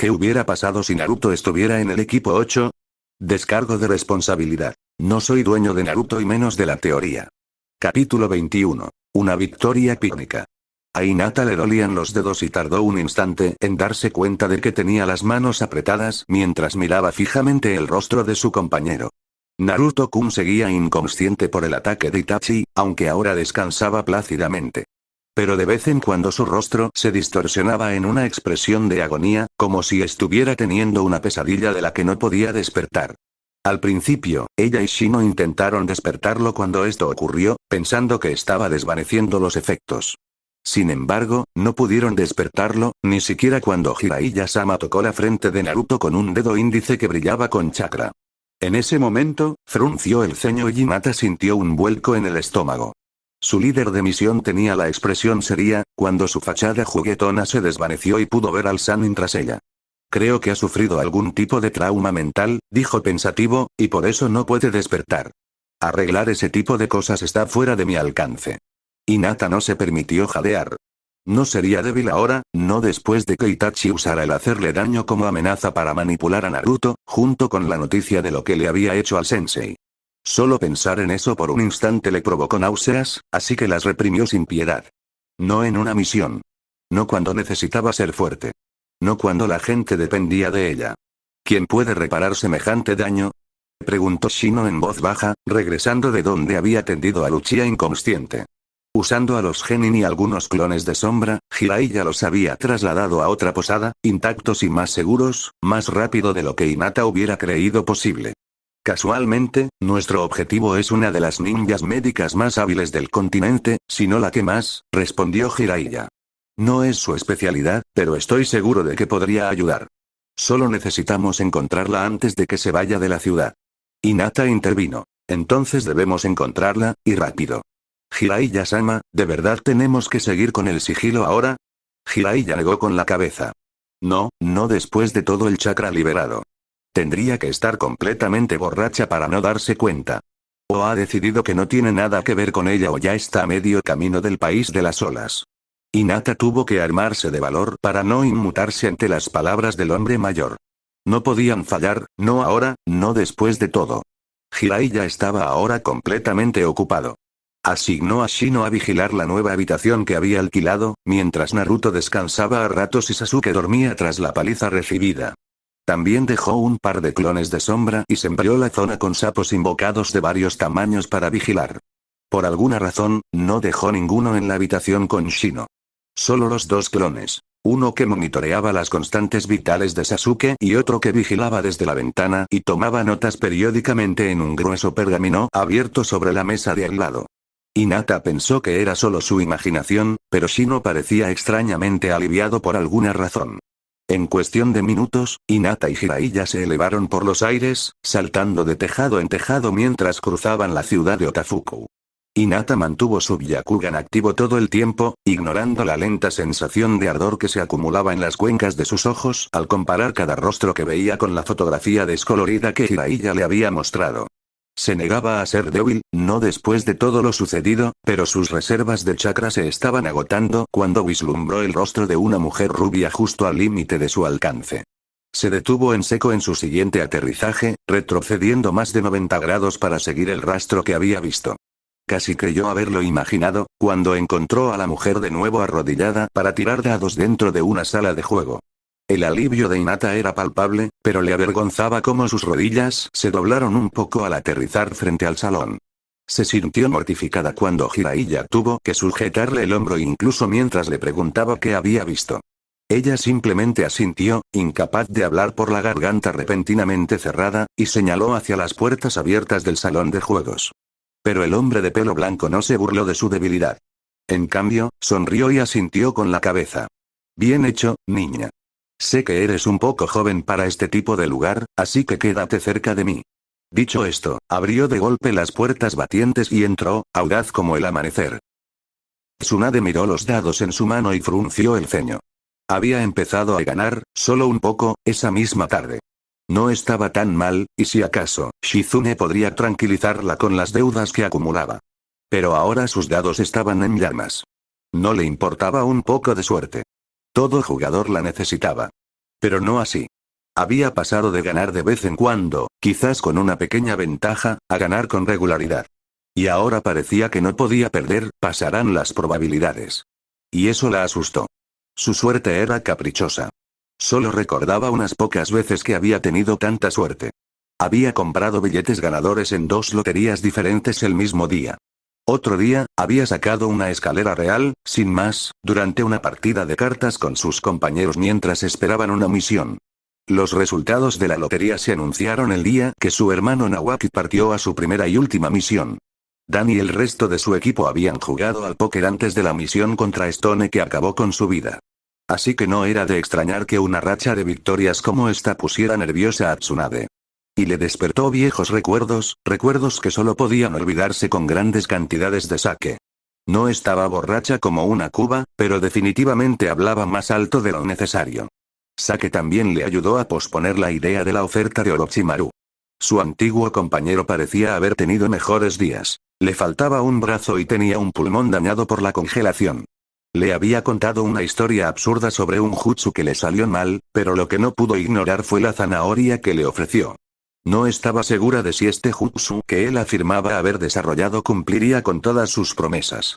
¿Qué hubiera pasado si Naruto estuviera en el equipo 8? Descargo de responsabilidad. No soy dueño de Naruto y menos de la teoría. Capítulo 21. Una victoria pícnica. A Hinata le dolían los dedos y tardó un instante en darse cuenta de que tenía las manos apretadas mientras miraba fijamente el rostro de su compañero. Naruto-kun seguía inconsciente por el ataque de Itachi, aunque ahora descansaba plácidamente. Pero de vez en cuando su rostro se distorsionaba en una expresión de agonía, como si estuviera teniendo una pesadilla de la que no podía despertar. Al principio, ella y Shino intentaron despertarlo cuando esto ocurrió, pensando que estaba desvaneciendo los efectos. Sin embargo, no pudieron despertarlo, ni siquiera cuando Jiraiya-sama tocó la frente de Naruto con un dedo índice que brillaba con chakra. En ese momento, frunció el ceño y Hinata sintió un vuelco en el estómago. Su líder de misión tenía la expresión seria, cuando su fachada juguetona se desvaneció y pudo ver al Sannin tras ella. Creo que ha sufrido algún tipo de trauma mental, dijo pensativo, y por eso no puede despertar. Arreglar ese tipo de cosas está fuera de mi alcance. Hinata no se permitió jadear. No sería débil ahora, no después de que Itachi usara el hacerle daño como amenaza para manipular a Naruto, junto con la noticia de lo que le había hecho al sensei. Solo pensar en eso por un instante le provocó náuseas, así que las reprimió sin piedad. No en una misión. No cuando necesitaba ser fuerte. No cuando la gente dependía de ella. ¿Quién puede reparar semejante daño? Preguntó Shino en voz baja, regresando de donde había tendido a Uchiha inconsciente. Usando a los genin y algunos clones de sombra, Jiraiya los había trasladado a otra posada, intactos y más seguros, más rápido de lo que Hinata hubiera creído posible. Casualmente, nuestro objetivo es una de las ninjas médicas más hábiles del continente, si no la que más, respondió Jiraiya. No es su especialidad, pero estoy seguro de que podría ayudar. Solo necesitamos encontrarla antes de que se vaya de la ciudad. Hinata intervino. Entonces debemos encontrarla, y rápido. Jiraiya-sama, ¿de verdad tenemos que seguir con el sigilo ahora? Jiraiya negó con la cabeza. No, no después de todo el chakra liberado. Tendría que estar completamente borracha para no darse cuenta. O ha decidido que no tiene nada que ver con ella o ya está a medio camino del país de las olas. Hinata tuvo que armarse de valor para no inmutarse ante las palabras del hombre mayor. No podían fallar, no ahora, no después de todo. Jiraiya estaba ahora completamente ocupado. Asignó a Shino a vigilar la nueva habitación que había alquilado, mientras Naruto descansaba a ratos y Sasuke dormía tras la paliza recibida. También dejó un par de clones de sombra y sembró la zona con sapos invocados de varios tamaños para vigilar. Por alguna razón, no dejó ninguno en la habitación con Shino. Solo los dos clones. Uno que monitoreaba las constantes vitales de Sasuke y otro que vigilaba desde la ventana y tomaba notas periódicamente en un grueso pergamino abierto sobre la mesa de al lado. Hinata pensó que era solo su imaginación, pero Shino parecía extrañamente aliviado por alguna razón. En cuestión de minutos, Hinata y Jiraiya se elevaron por los aires, saltando de tejado en tejado mientras cruzaban la ciudad de Otafuku. Hinata mantuvo su Byakugan activo todo el tiempo, ignorando la lenta sensación de ardor que se acumulaba en las cuencas de sus ojos al comparar cada rostro que veía con la fotografía descolorida que Jiraiya le había mostrado. Se negaba a ser débil, no después de todo lo sucedido, pero sus reservas de chakra se estaban agotando cuando vislumbró el rostro de una mujer rubia justo al límite de su alcance. Se detuvo en seco en su siguiente aterrizaje, retrocediendo más de 90 grados para seguir el rastro que había visto. Casi creyó haberlo imaginado, cuando encontró a la mujer de nuevo arrodillada para tirar dados dentro de una sala de juego. El alivio de Hinata era palpable, pero le avergonzaba cómo sus rodillas se doblaron un poco al aterrizar frente al salón. Se sintió mortificada cuando Jiraiya tuvo que sujetarle el hombro incluso mientras le preguntaba qué había visto. Ella simplemente asintió, incapaz de hablar por la garganta repentinamente cerrada, y señaló hacia las puertas abiertas del salón de juegos. Pero el hombre de pelo blanco no se burló de su debilidad. En cambio, sonrió y asintió con la cabeza. Bien hecho, niña. Sé que eres un poco joven para este tipo de lugar, así que quédate cerca de mí. Dicho esto, abrió de golpe las puertas batientes y entró, audaz como el amanecer. Tsunade miró los dados en su mano y frunció el ceño. Había empezado a ganar, solo un poco, esa misma tarde. No estaba tan mal, y si acaso, Shizune podría tranquilizarla con las deudas que acumulaba. Pero ahora sus dados estaban en llamas. No le importaba un poco de suerte. Todo jugador la necesitaba. Pero no así. Había pasado de ganar de vez en cuando, quizás con una pequeña ventaja, a ganar con regularidad. Y ahora parecía que no podía perder, pasarán las probabilidades. Y eso la asustó. Su suerte era caprichosa. Solo recordaba unas pocas veces que había tenido tanta suerte. Había comprado billetes ganadores en 2 loterías diferentes el mismo día. Otro día, había sacado una escalera real, sin más, durante una partida de cartas con sus compañeros mientras esperaban una misión. Los resultados de la lotería se anunciaron el día que su hermano Nawaki partió a su primera y última misión. Dan y el resto de su equipo habían jugado al póker antes de la misión contra Stone que acabó con su vida. Así que no era de extrañar que una racha de victorias como esta pusiera nerviosa a Tsunade. Y le despertó viejos recuerdos, recuerdos que solo podían olvidarse con grandes cantidades de sake. No estaba borracha como una cuba, pero definitivamente hablaba más alto de lo necesario. Sake también le ayudó a posponer la idea de la oferta de Orochimaru. Su antiguo compañero parecía haber tenido mejores días. Le faltaba un brazo y tenía un pulmón dañado por la congelación. Le había contado una historia absurda sobre un jutsu que le salió mal, pero lo que no pudo ignorar fue la zanahoria que le ofreció. No estaba segura de si este jutsu que él afirmaba haber desarrollado cumpliría con todas sus promesas.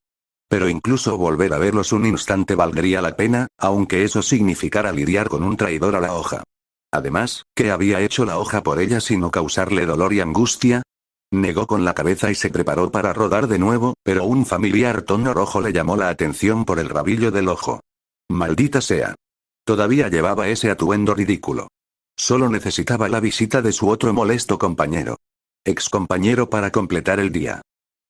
Pero incluso volver a verlos un instante valdría la pena, aunque eso significara lidiar con un traidor a la hoja. Además, ¿qué había hecho la hoja por ella sino causarle dolor y angustia? Negó con la cabeza y se preparó para rodar de nuevo, pero un familiar tono rojo le llamó la atención por el rabillo del ojo. Maldita sea. Todavía llevaba ese atuendo ridículo. Solo necesitaba la visita de su otro molesto compañero. Excompañero para completar el día.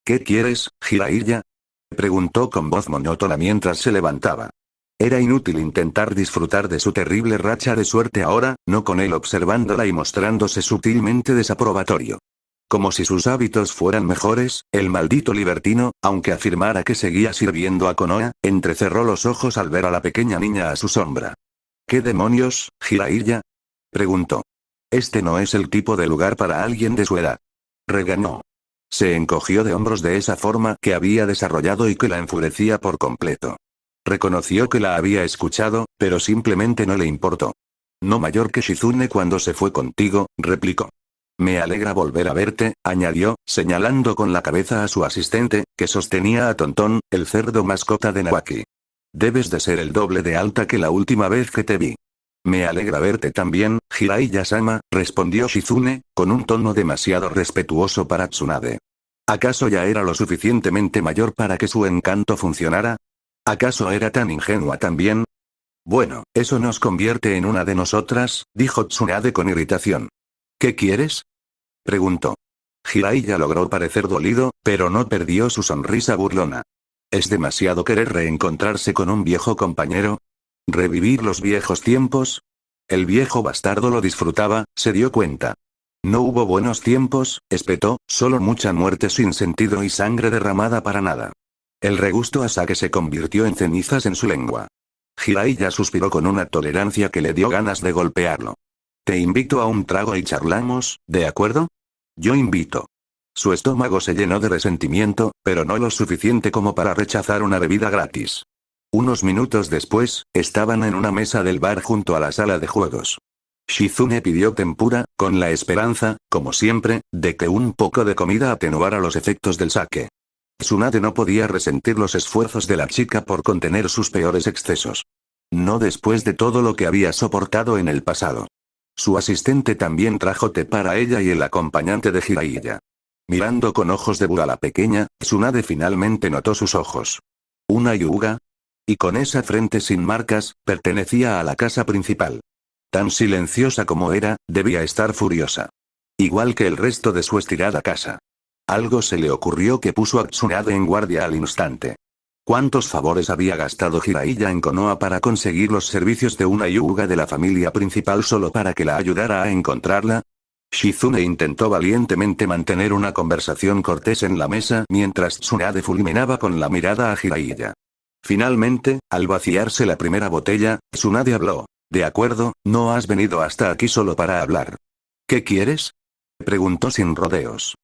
¿Qué quieres, Jiraiya? Preguntó con voz monótona mientras se levantaba. Era inútil intentar disfrutar de su terrible racha de suerte ahora, no con él observándola y mostrándose sutilmente desaprobatorio. Como si sus hábitos fueran mejores, el maldito libertino, aunque afirmara que seguía sirviendo a Konoha, entrecerró los ojos al ver a la pequeña niña a su sombra. ¿Qué demonios, Jiraiya? Preguntó. Este no es el tipo de lugar para alguien de su edad. Regañó. Se encogió de hombros de esa forma que había desarrollado y que la enfurecía por completo. Reconoció que la había escuchado, pero simplemente no le importó. No mayor que Shizune cuando se fue contigo, replicó. Me alegra volver a verte, añadió, señalando con la cabeza a su asistente, que sostenía a Tontón, el cerdo mascota de Nawaki. Debes de ser el doble de alta que la última vez que te vi. Me alegra verte también, Jiraiya-sama, respondió Shizune, con un tono demasiado respetuoso para Tsunade. ¿Acaso ya era lo suficientemente mayor para que su encanto funcionara? ¿Acaso era tan ingenua también? Bueno, eso nos convierte en una de nosotras, dijo Tsunade con irritación. ¿Qué quieres? Preguntó. Jiraiya logró parecer dolido, pero no perdió su sonrisa burlona. ¿Es demasiado querer reencontrarse con un viejo compañero? ¿Revivir los viejos tiempos? El viejo bastardo lo disfrutaba, se dio cuenta. No hubo buenos tiempos, espetó, solo mucha muerte sin sentido y sangre derramada para nada. El regusto a sake se convirtió en cenizas en su lengua. Jiraiya suspiró con una tolerancia que le dio ganas de golpearlo. Te invito a un trago y charlamos, ¿de acuerdo? Yo invito. Su estómago se llenó de resentimiento, pero no lo suficiente como para rechazar una bebida gratis. Unos minutos después, estaban en una mesa del bar junto a la sala de juegos. Shizune pidió tempura, con la esperanza, como siempre, de que un poco de comida atenuara los efectos del sake. Tsunade no podía resentir los esfuerzos de la chica por contener sus peores excesos. No después de todo lo que había soportado en el pasado. Su asistente también trajo té para ella y el acompañante de Jiraiya. Mirando con ojos de burla a la pequeña, Tsunade finalmente notó sus ojos. ¿Una yuga? Y con esa frente sin marcas, pertenecía a la casa principal. Tan silenciosa como era, debía estar furiosa. Igual que el resto de su estirada casa. Algo se le ocurrió que puso a Tsunade en guardia al instante. ¿Cuántos favores había gastado Jiraiya en Konoha para conseguir los servicios de una yuga de la familia principal solo para que la ayudara a encontrarla? Shizune intentó valientemente mantener una conversación cortés en la mesa mientras Tsunade fulminaba con la mirada a Jiraiya. Finalmente, al vaciarse la primera botella, Tsunade habló. De acuerdo, no has venido hasta aquí solo para hablar. ¿Qué quieres? Preguntó sin rodeos.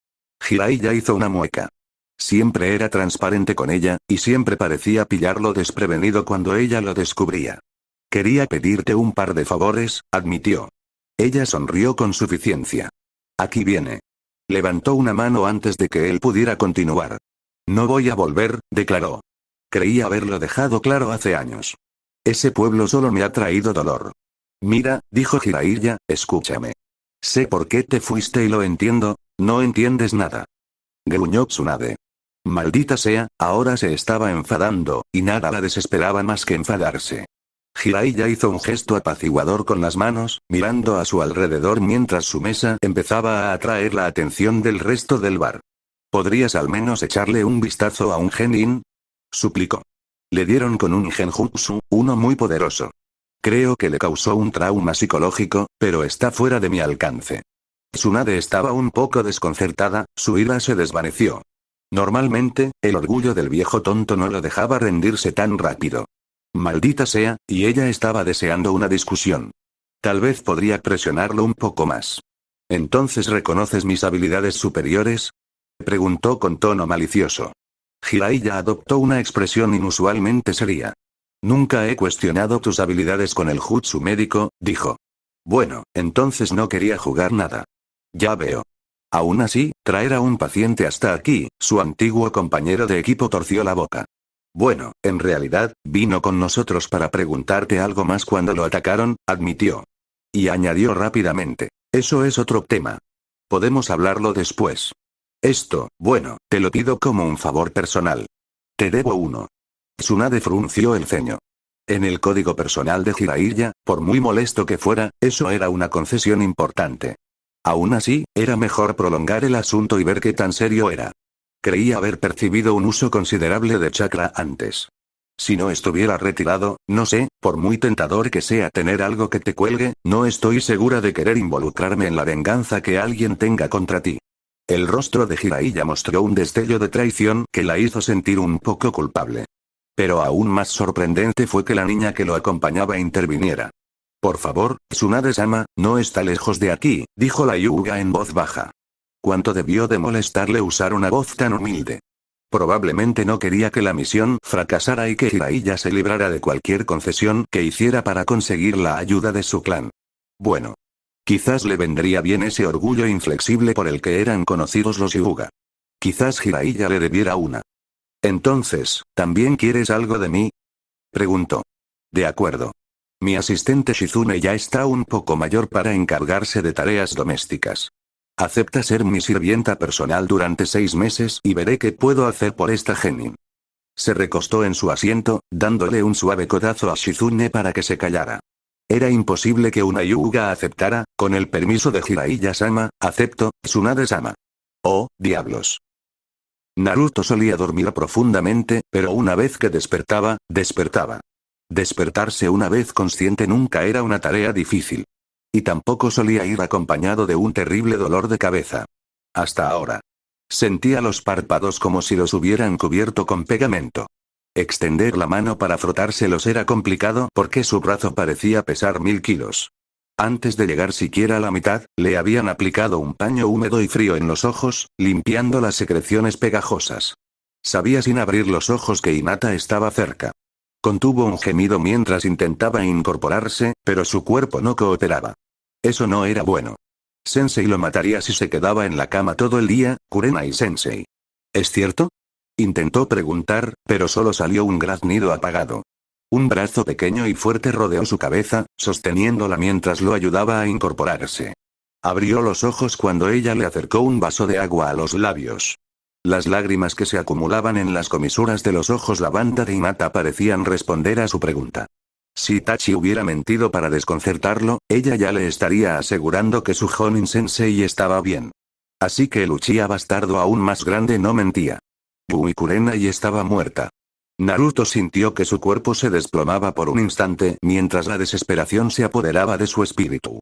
Jiraiya hizo una mueca. Siempre era transparente con ella, y siempre parecía pillarlo desprevenido cuando ella lo descubría. Quería pedirte un par de favores, admitió. Ella sonrió con suficiencia. Aquí viene. Levantó una mano antes de que él pudiera continuar. No voy a volver, declaró. Creí haberlo dejado claro hace años. Ese pueblo solo me ha traído dolor. Mira, dijo Jiraiya, escúchame. Sé por qué te fuiste y lo entiendo, no entiendes nada. Gruñó Tsunade. Maldita sea, ahora se estaba enfadando, y nada la desesperaba más que enfadarse. Jiraiya hizo un gesto apaciguador con las manos, mirando a su alrededor mientras su mesa empezaba a atraer la atención del resto del bar. ¿Podrías al menos echarle un vistazo a un genin? Suplicó. Le dieron con un genjutsu, uno muy poderoso. Creo que le causó un trauma psicológico, pero está fuera de mi alcance. Tsunade estaba un poco desconcertada, su ira se desvaneció. Normalmente, el orgullo del viejo tonto no lo dejaba rendirse tan rápido. Maldita sea, y ella estaba deseando una discusión. Tal vez podría presionarlo un poco más. ¿Entonces reconoces mis habilidades superiores? Preguntó con tono malicioso. Jiraiya adoptó una expresión inusualmente seria. Nunca he cuestionado tus habilidades con el jutsu médico, dijo. Bueno, entonces no quería jugar nada. Ya veo. Aún así, traer a un paciente hasta aquí, su antiguo compañero de equipo torció la boca. Bueno, en realidad, vino con nosotros para preguntarte algo más cuando lo atacaron, admitió. Y añadió rápidamente. Eso es otro tema. Podemos hablarlo después. Esto, bueno, te lo pido como un favor personal. Te debo uno. Tsunade frunció el ceño. En el código personal de Jiraiya, por muy molesto que fuera, eso era una concesión importante. Aún así, era mejor prolongar el asunto y ver qué tan serio era. Creía haber percibido un uso considerable de chakra antes. Si no estuviera retirado, no sé, por muy tentador que sea tener algo que te cuelgue, no estoy segura de querer involucrarme en la venganza que alguien tenga contra ti. El rostro de Jiraiya mostró un destello de traición que la hizo sentir un poco culpable. Pero aún más sorprendente fue que la niña que lo acompañaba interviniera. Por favor, Tsunade-sama, no está lejos de aquí, dijo la Hyuga en voz baja. ¿Cuánto debió de molestarle usar una voz tan humilde? Probablemente no quería que la misión fracasara y que Jiraiya se librara de cualquier concesión que hiciera para conseguir la ayuda de su clan. Bueno. Quizás le vendría bien ese orgullo inflexible por el que eran conocidos los Hyuga. Quizás Jiraiya le debiera una. Entonces, ¿también quieres algo de mí? Preguntó. De acuerdo. Mi asistente Shizune ya está un poco mayor para encargarse de tareas domésticas. Acepta ser mi sirvienta personal durante 6 meses y veré qué puedo hacer por esta genin. Se recostó en su asiento, dándole un suave codazo a Shizune para que se callara. Era imposible que una Hyuga aceptara, con el permiso de Jiraiya-sama, acepto, Tsunade-sama. Oh, diablos. Naruto solía dormir profundamente, pero una vez que despertaba, despertaba. Despertarse una vez consciente nunca era una tarea difícil. Y tampoco solía ir acompañado de un terrible dolor de cabeza. Hasta ahora. Sentía los párpados como si los hubieran cubierto con pegamento. Extender la mano para frotárselos era complicado porque su brazo parecía pesar 1000 kilos. Antes de llegar siquiera a la mitad, le habían aplicado un paño húmedo y frío en los ojos, limpiando las secreciones pegajosas. Sabía sin abrir los ojos que Hinata estaba cerca. Contuvo un gemido mientras intentaba incorporarse, pero su cuerpo no cooperaba. Eso no era bueno. Sensei lo mataría si se quedaba en la cama todo el día, Kurenai-sensei. ¿Es cierto? Intentó preguntar, pero solo salió un graznido apagado. Un brazo pequeño y fuerte rodeó su cabeza, sosteniéndola mientras lo ayudaba a incorporarse. Abrió los ojos cuando ella le acercó un vaso de agua a los labios. Las lágrimas que se acumulaban en las comisuras de los ojos lavanda de Hinata parecían responder a su pregunta. Si Itachi hubiera mentido para desconcertarlo, ella ya le estaría asegurando que su Jonin Sensei estaba bien. Así que el Uchiha bastardo aún más grande no mentía. Bui Kurenai estaba muerta. Naruto sintió que su cuerpo se desplomaba por un instante mientras la desesperación se apoderaba de su espíritu.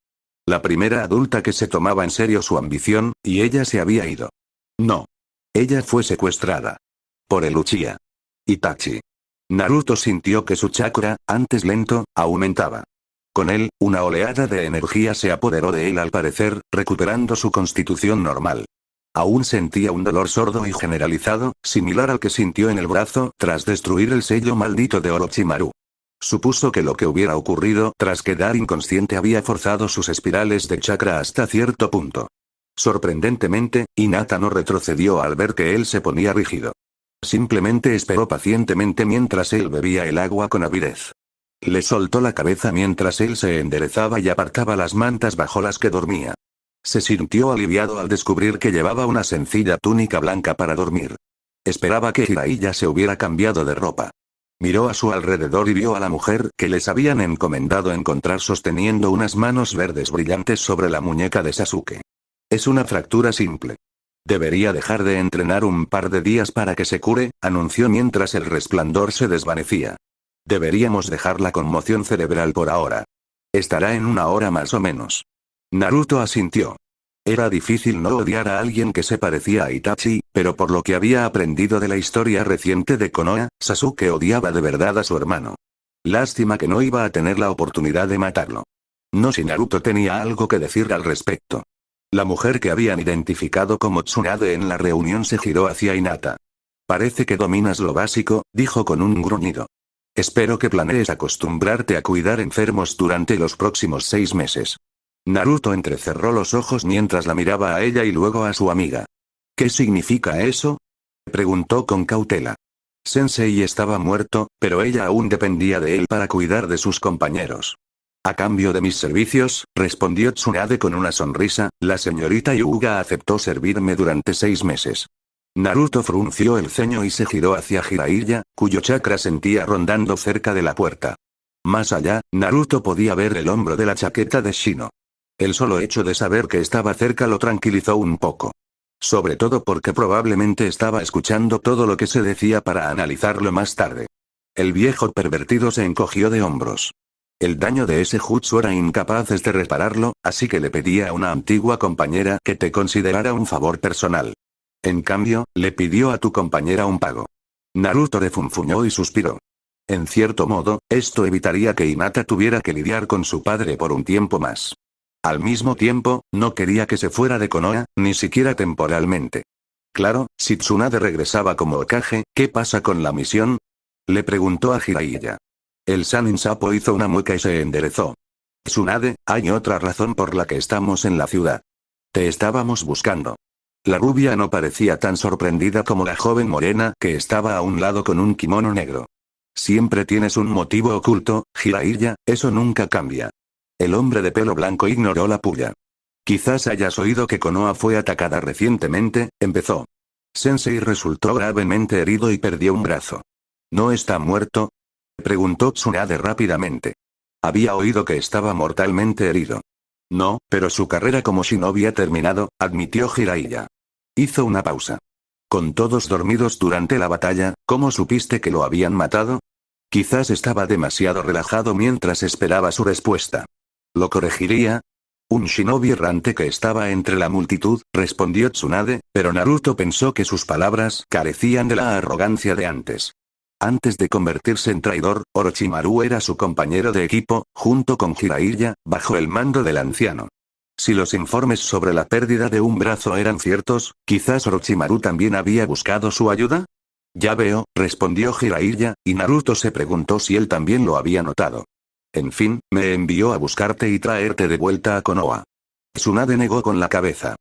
La primera adulta que se tomaba en serio su ambición, y ella se había ido. No. Ella fue secuestrada. Por el Uchiha. Itachi. Naruto sintió que su chakra, antes lento, aumentaba. Con él, una oleada de energía se apoderó de él al parecer, recuperando su constitución normal. Aún sentía un dolor sordo y generalizado, similar al que sintió en el brazo tras destruir el sello maldito de Orochimaru. Supuso que lo que hubiera ocurrido tras quedar inconsciente había forzado sus espirales de chakra hasta cierto punto. Sorprendentemente, Hinata no retrocedió al ver que él se ponía rígido. Simplemente esperó pacientemente mientras él bebía el agua con avidez. Le soltó la cabeza mientras él se enderezaba y apartaba las mantas bajo las que dormía. Se sintió aliviado al descubrir que llevaba una sencilla túnica blanca para dormir. Esperaba que Jiraiya se hubiera cambiado de ropa. Miró a su alrededor y vio a la mujer que les habían encomendado encontrar sosteniendo unas manos verdes brillantes sobre la muñeca de Sasuke. Es una fractura simple. Debería dejar de entrenar un par de días para que se cure, anunció mientras el resplandor se desvanecía. Deberíamos dejar la conmoción cerebral por ahora. Estará en una hora más o menos. Naruto asintió. Era difícil no odiar a alguien que se parecía a Itachi, pero por lo que había aprendido de la historia reciente de Konoha, Sasuke odiaba de verdad a su hermano. Lástima que no iba a tener la oportunidad de matarlo. No si Naruto tenía algo que decir al respecto. La mujer que habían identificado como Tsunade en la reunión se giró hacia Hinata. Parece que dominas lo básico, dijo con un gruñido. Espero que planees acostumbrarte a cuidar enfermos durante los próximos 6 meses. Naruto entrecerró los ojos mientras la miraba a ella y luego a su amiga. ¿Qué significa eso?, preguntó con cautela. Sensei estaba muerto, pero ella aún dependía de él para cuidar de sus compañeros. A cambio de mis servicios, respondió Tsunade con una sonrisa, la señorita Hyuga aceptó servirme durante 6 meses. Naruto frunció el ceño y se giró hacia Jiraiya, cuyo chakra sentía rondando cerca de la puerta. Más allá, Naruto podía ver el hombro de la chaqueta de Shino. El solo hecho de saber que estaba cerca lo tranquilizó un poco. Sobre todo porque probablemente estaba escuchando todo lo que se decía para analizarlo más tarde. El viejo pervertido se encogió de hombros. El daño de ese jutsu era incapaces de repararlo, así que le pedía a una antigua compañera que te considerara un favor personal. En cambio, le pidió a tu compañera un pago. Naruto refunfuñó y suspiró. En cierto modo, esto evitaría que Hinata tuviera que lidiar con su padre por un tiempo más. Al mismo tiempo, no quería que se fuera de Konoha, ni siquiera temporalmente. Claro, si Tsunade regresaba como Hokage, ¿qué pasa con la misión?, le preguntó a Jiraiya. El Sannin Sapo hizo una mueca y se enderezó. Tsunade, hay otra razón por la que estamos en la ciudad. Te estábamos buscando. La rubia no parecía tan sorprendida como la joven morena que estaba a un lado con un kimono negro. Siempre tienes un motivo oculto, Jiraiya, eso nunca cambia. El hombre de pelo blanco ignoró la puya. Quizás hayas oído que Konoha fue atacada recientemente, empezó. Sensei resultó gravemente herido y perdió un brazo. ¿No está muerto?, preguntó Tsunade rápidamente. Había oído que estaba mortalmente herido. No, pero su carrera como shinobi ha terminado, admitió Jiraiya. Hizo una pausa. Con todos dormidos durante la batalla, ¿cómo supiste que lo habían matado? Quizás estaba demasiado relajado mientras esperaba su respuesta. ¿Lo corregiría? Un shinobi errante que estaba entre la multitud, respondió Tsunade, pero Naruto pensó que sus palabras carecían de la arrogancia de antes. Antes de convertirse en traidor, Orochimaru era su compañero de equipo, junto con Jiraiya, bajo el mando del anciano. Si los informes sobre la pérdida de un brazo eran ciertos, quizás Orochimaru también había buscado su ayuda. Ya veo, respondió Jiraiya, y Naruto se preguntó si él también lo había notado. En fin, me envió a buscarte y traerte de vuelta a Konoha. Tsunade negó con la cabeza.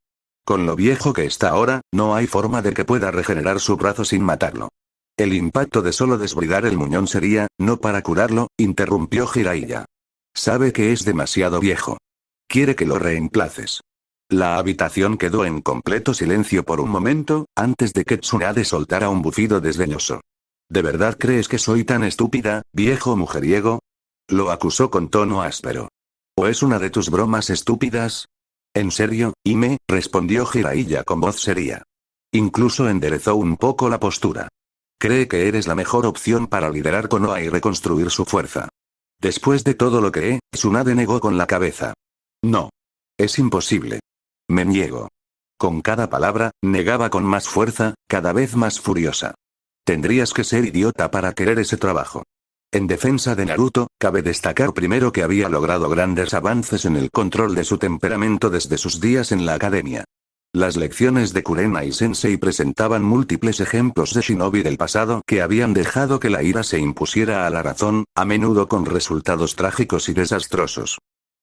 Con lo viejo que está ahora, no hay forma de que pueda regenerar su brazo sin matarlo. El impacto de solo desbridar el muñón sería, no para curarlo, interrumpió Jiraiya. Sabe que es demasiado viejo. Quiere que lo reemplaces. La habitación quedó en completo silencio por un momento, antes de que Tsunade soltara un bufido desdeñoso. ¿De verdad crees que soy tan estúpida, viejo mujeriego?, lo acusó con tono áspero. ¿O es una de tus bromas estúpidas? ¿En serio, Hime?, respondió Jiraiya con voz seria. Incluso enderezó un poco la postura. Cree que eres la mejor opción para liderar Konoha y reconstruir su fuerza. Después de todo lo que Tsunade negó con la cabeza. No. Es imposible. Me niego. Con cada palabra, negaba con más fuerza, cada vez más furiosa. Tendrías que ser idiota para querer ese trabajo. En defensa de Naruto, cabe destacar primero que había logrado grandes avances en el control de su temperamento desde sus días en la academia. Las lecciones de Kurenai-sensei presentaban múltiples ejemplos de shinobi del pasado que habían dejado que la ira se impusiera a la razón, a menudo con resultados trágicos y desastrosos.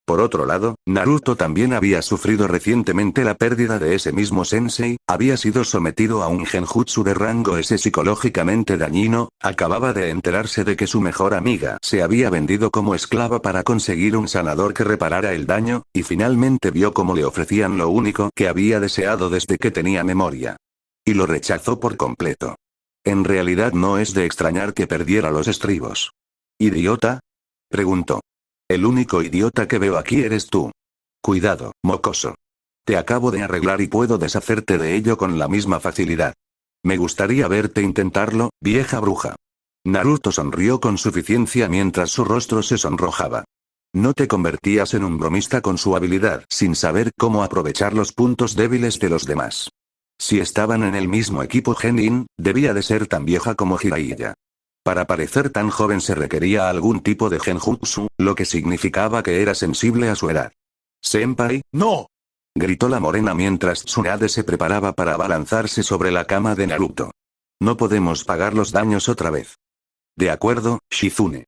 Por otro lado, Naruto también había sufrido recientemente la pérdida de ese mismo sensei, había sido sometido a un genjutsu de rango S psicológicamente dañino, acababa de enterarse de que su mejor amiga se había vendido como esclava para conseguir un sanador que reparara el daño, y finalmente vio cómo le ofrecían lo único que había deseado desde que tenía memoria. Y lo rechazó por completo. En realidad no es de extrañar que perdiera los estribos. ¿Idiota?, preguntó. El único idiota que veo aquí eres tú. Cuidado, mocoso. Te acabo de arreglar y puedo deshacerte de ello con la misma facilidad. Me gustaría verte intentarlo, vieja bruja. Naruto sonrió con suficiencia mientras su rostro se sonrojaba. No te convertías en un bromista con su habilidad sin saber cómo aprovechar los puntos débiles de los demás. Si estaban en el mismo equipo Genin, debía de ser tan vieja como Jiraiya. Para parecer tan joven se requería algún tipo de genjutsu, lo que significaba que era sensible a su edad. «Senpai, no», gritó la morena mientras Tsunade se preparaba para abalanzarse sobre la cama de Naruto. «No podemos pagar los daños otra vez». «De acuerdo, Shizune»,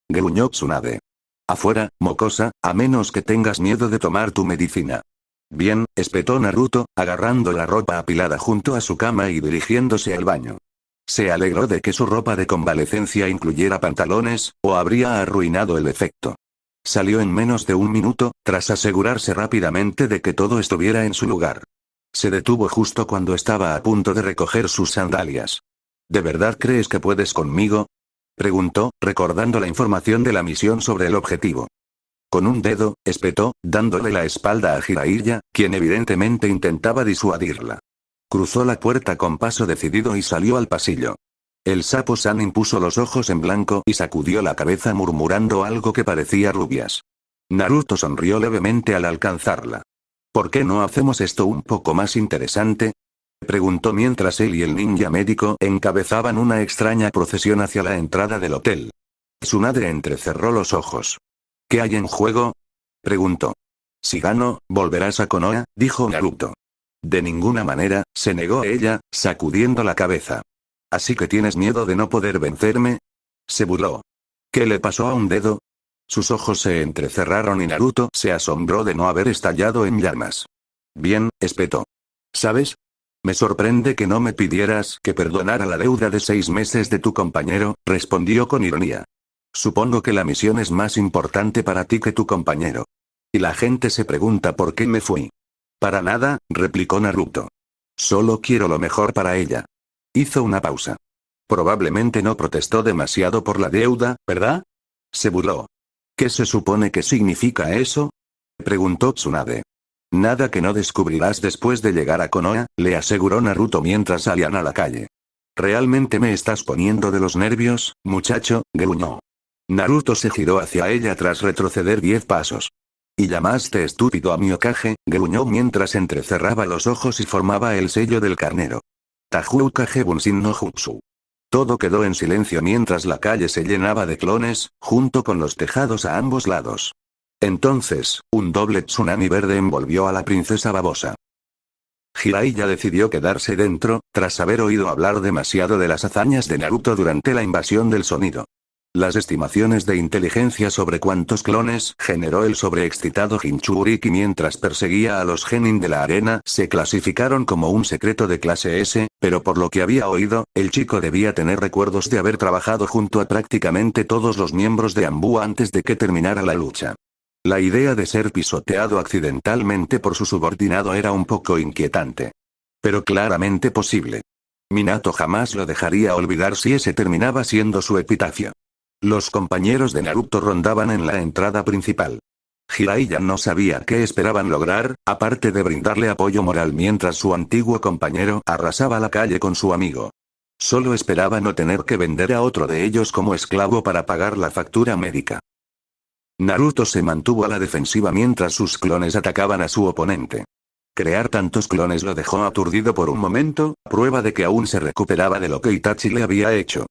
gruñó Tsunade. «Afuera, mocosa, a menos que tengas miedo de tomar tu medicina». «Bien», espetó Naruto, agarrando la ropa apilada junto a su cama y dirigiéndose al baño. Se alegró de que su ropa de convalecencia incluyera pantalones, o habría arruinado el efecto. Salió en menos de un minuto, tras asegurarse rápidamente de que todo estuviera en su lugar. Se detuvo justo cuando estaba a punto de recoger sus sandalias. ¿De verdad crees que puedes conmigo?, preguntó, recordando la información de la misión sobre el objetivo. Con un dedo, espetó, dándole la espalda a Jiraiya, quien evidentemente intentaba disuadirla. Cruzó la puerta con paso decidido y salió al pasillo. El sapo-san impuso los ojos en blanco y sacudió la cabeza murmurando algo que parecía rubias. Naruto sonrió levemente al alcanzarla. ¿Por qué no hacemos esto un poco más interesante?, preguntó mientras él y el ninja médico encabezaban una extraña procesión hacia la entrada del hotel. Tsunade entrecerró los ojos. ¿Qué hay en juego?, preguntó. Si gano, volverás a Konoha, dijo Naruto. De ninguna manera, se negó ella, sacudiendo la cabeza. ¿Así que tienes miedo de no poder vencerme?, se burló. ¿Qué le pasó a un dedo? Sus ojos se entrecerraron y Naruto se asombró de no haber estallado en llamas. Bien, espetó. ¿Sabes? Me sorprende que no me pidieras que perdonara la deuda de 6 meses de tu compañero, respondió con ironía. Supongo que la misión es más importante para ti que tu compañero. Y la gente se pregunta por qué me fui. Para nada, replicó Naruto. Solo quiero lo mejor para ella. Hizo una pausa. Probablemente no protestó demasiado por la deuda, ¿verdad?, se burló. ¿Qué se supone que significa eso?, preguntó Tsunade. Nada que no descubrirás después de llegar a Konoha, le aseguró Naruto mientras salían a la calle. ¿Realmente me estás poniendo de los nervios, muchacho?, gruñó. Naruto se giró hacia ella tras retroceder 10 pasos. ¿Y llamaste estúpido a mi Hokage?, gruñó mientras entrecerraba los ojos y formaba el sello del carnero. Tahu Kage Bunshin no Jutsu. Todo quedó en silencio mientras la calle se llenaba de clones, junto con los tejados a ambos lados. Entonces, un doble tsunami verde envolvió a la princesa babosa. Jiraiya decidió quedarse dentro, tras haber oído hablar demasiado de las hazañas de Naruto durante la invasión del sonido. Las estimaciones de inteligencia sobre cuántos clones generó el sobreexcitado Jinchuriki mientras perseguía a los genin de la arena se clasificaron como un secreto de clase S, pero por lo que había oído, el chico debía tener recuerdos de haber trabajado junto a prácticamente todos los miembros de Anbu antes de que terminara la lucha. La idea de ser pisoteado accidentalmente por su subordinado era un poco inquietante. Pero claramente posible. Minato jamás lo dejaría olvidar si ese terminaba siendo su epitafio. Los compañeros de Naruto rondaban en la entrada principal. Jiraiya no sabía qué esperaban lograr, aparte de brindarle apoyo moral mientras su antiguo compañero arrasaba la calle con su amigo. Solo esperaba no tener que vender a otro de ellos como esclavo para pagar la factura médica. Naruto se mantuvo a la defensiva mientras sus clones atacaban a su oponente. Crear tantos clones lo dejó aturdido por un momento, prueba de que aún se recuperaba de lo que Itachi le había hecho.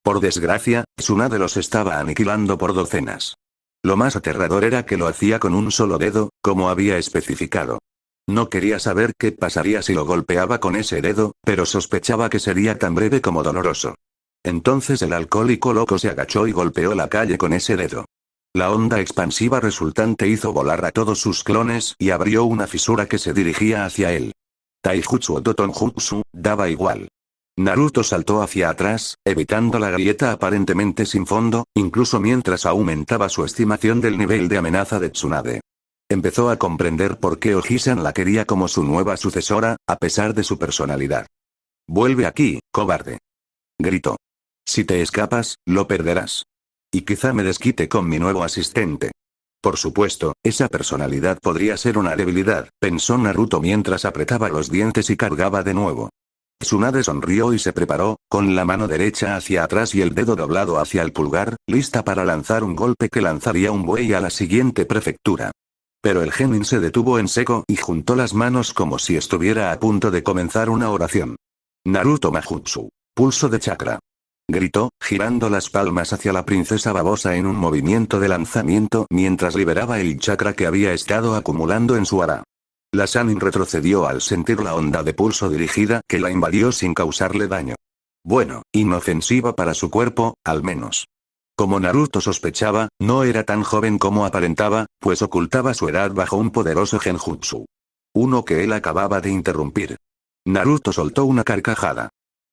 Por desgracia, Tsunade los estaba aniquilando por docenas. Lo más aterrador era que lo hacía con un solo dedo, como había especificado. No quería saber qué pasaría si lo golpeaba con ese dedo, pero sospechaba que sería tan breve como doloroso. Entonces el alcohólico loco se agachó y golpeó la calle con ese dedo. La onda expansiva resultante hizo volar a todos sus clones y abrió una fisura que se dirigía hacia él. Taijutsu o Totonjutsu, daba igual. Naruto saltó hacia atrás, evitando la grieta aparentemente sin fondo, incluso mientras aumentaba su estimación del nivel de amenaza de Tsunade. Empezó a comprender por qué Oji-san la quería como su nueva sucesora, a pesar de su personalidad. «Vuelve aquí, cobarde», gritó. «Si te escapas, lo perderás. Y quizá me desquite con mi nuevo asistente». Por supuesto, esa personalidad podría ser una debilidad, pensó Naruto mientras apretaba los dientes y cargaba de nuevo. Tsunade sonrió y se preparó, con la mano derecha hacia atrás y el dedo doblado hacia el pulgar, lista para lanzar un golpe que lanzaría un buey a la siguiente prefectura. Pero el genin se detuvo en seco y juntó las manos como si estuviera a punto de comenzar una oración. «Naruto Majutsu. Pulso de chakra», gritó, girando las palmas hacia la princesa babosa en un movimiento de lanzamiento mientras liberaba el chakra que había estado acumulando en su hara. La Sannin retrocedió al sentir la onda de pulso dirigida que la invadió sin causarle daño. Bueno, inofensiva para su cuerpo, al menos. Como Naruto sospechaba, no era tan joven como aparentaba, pues ocultaba su edad bajo un poderoso genjutsu. Uno que él acababa de interrumpir. Naruto soltó una carcajada.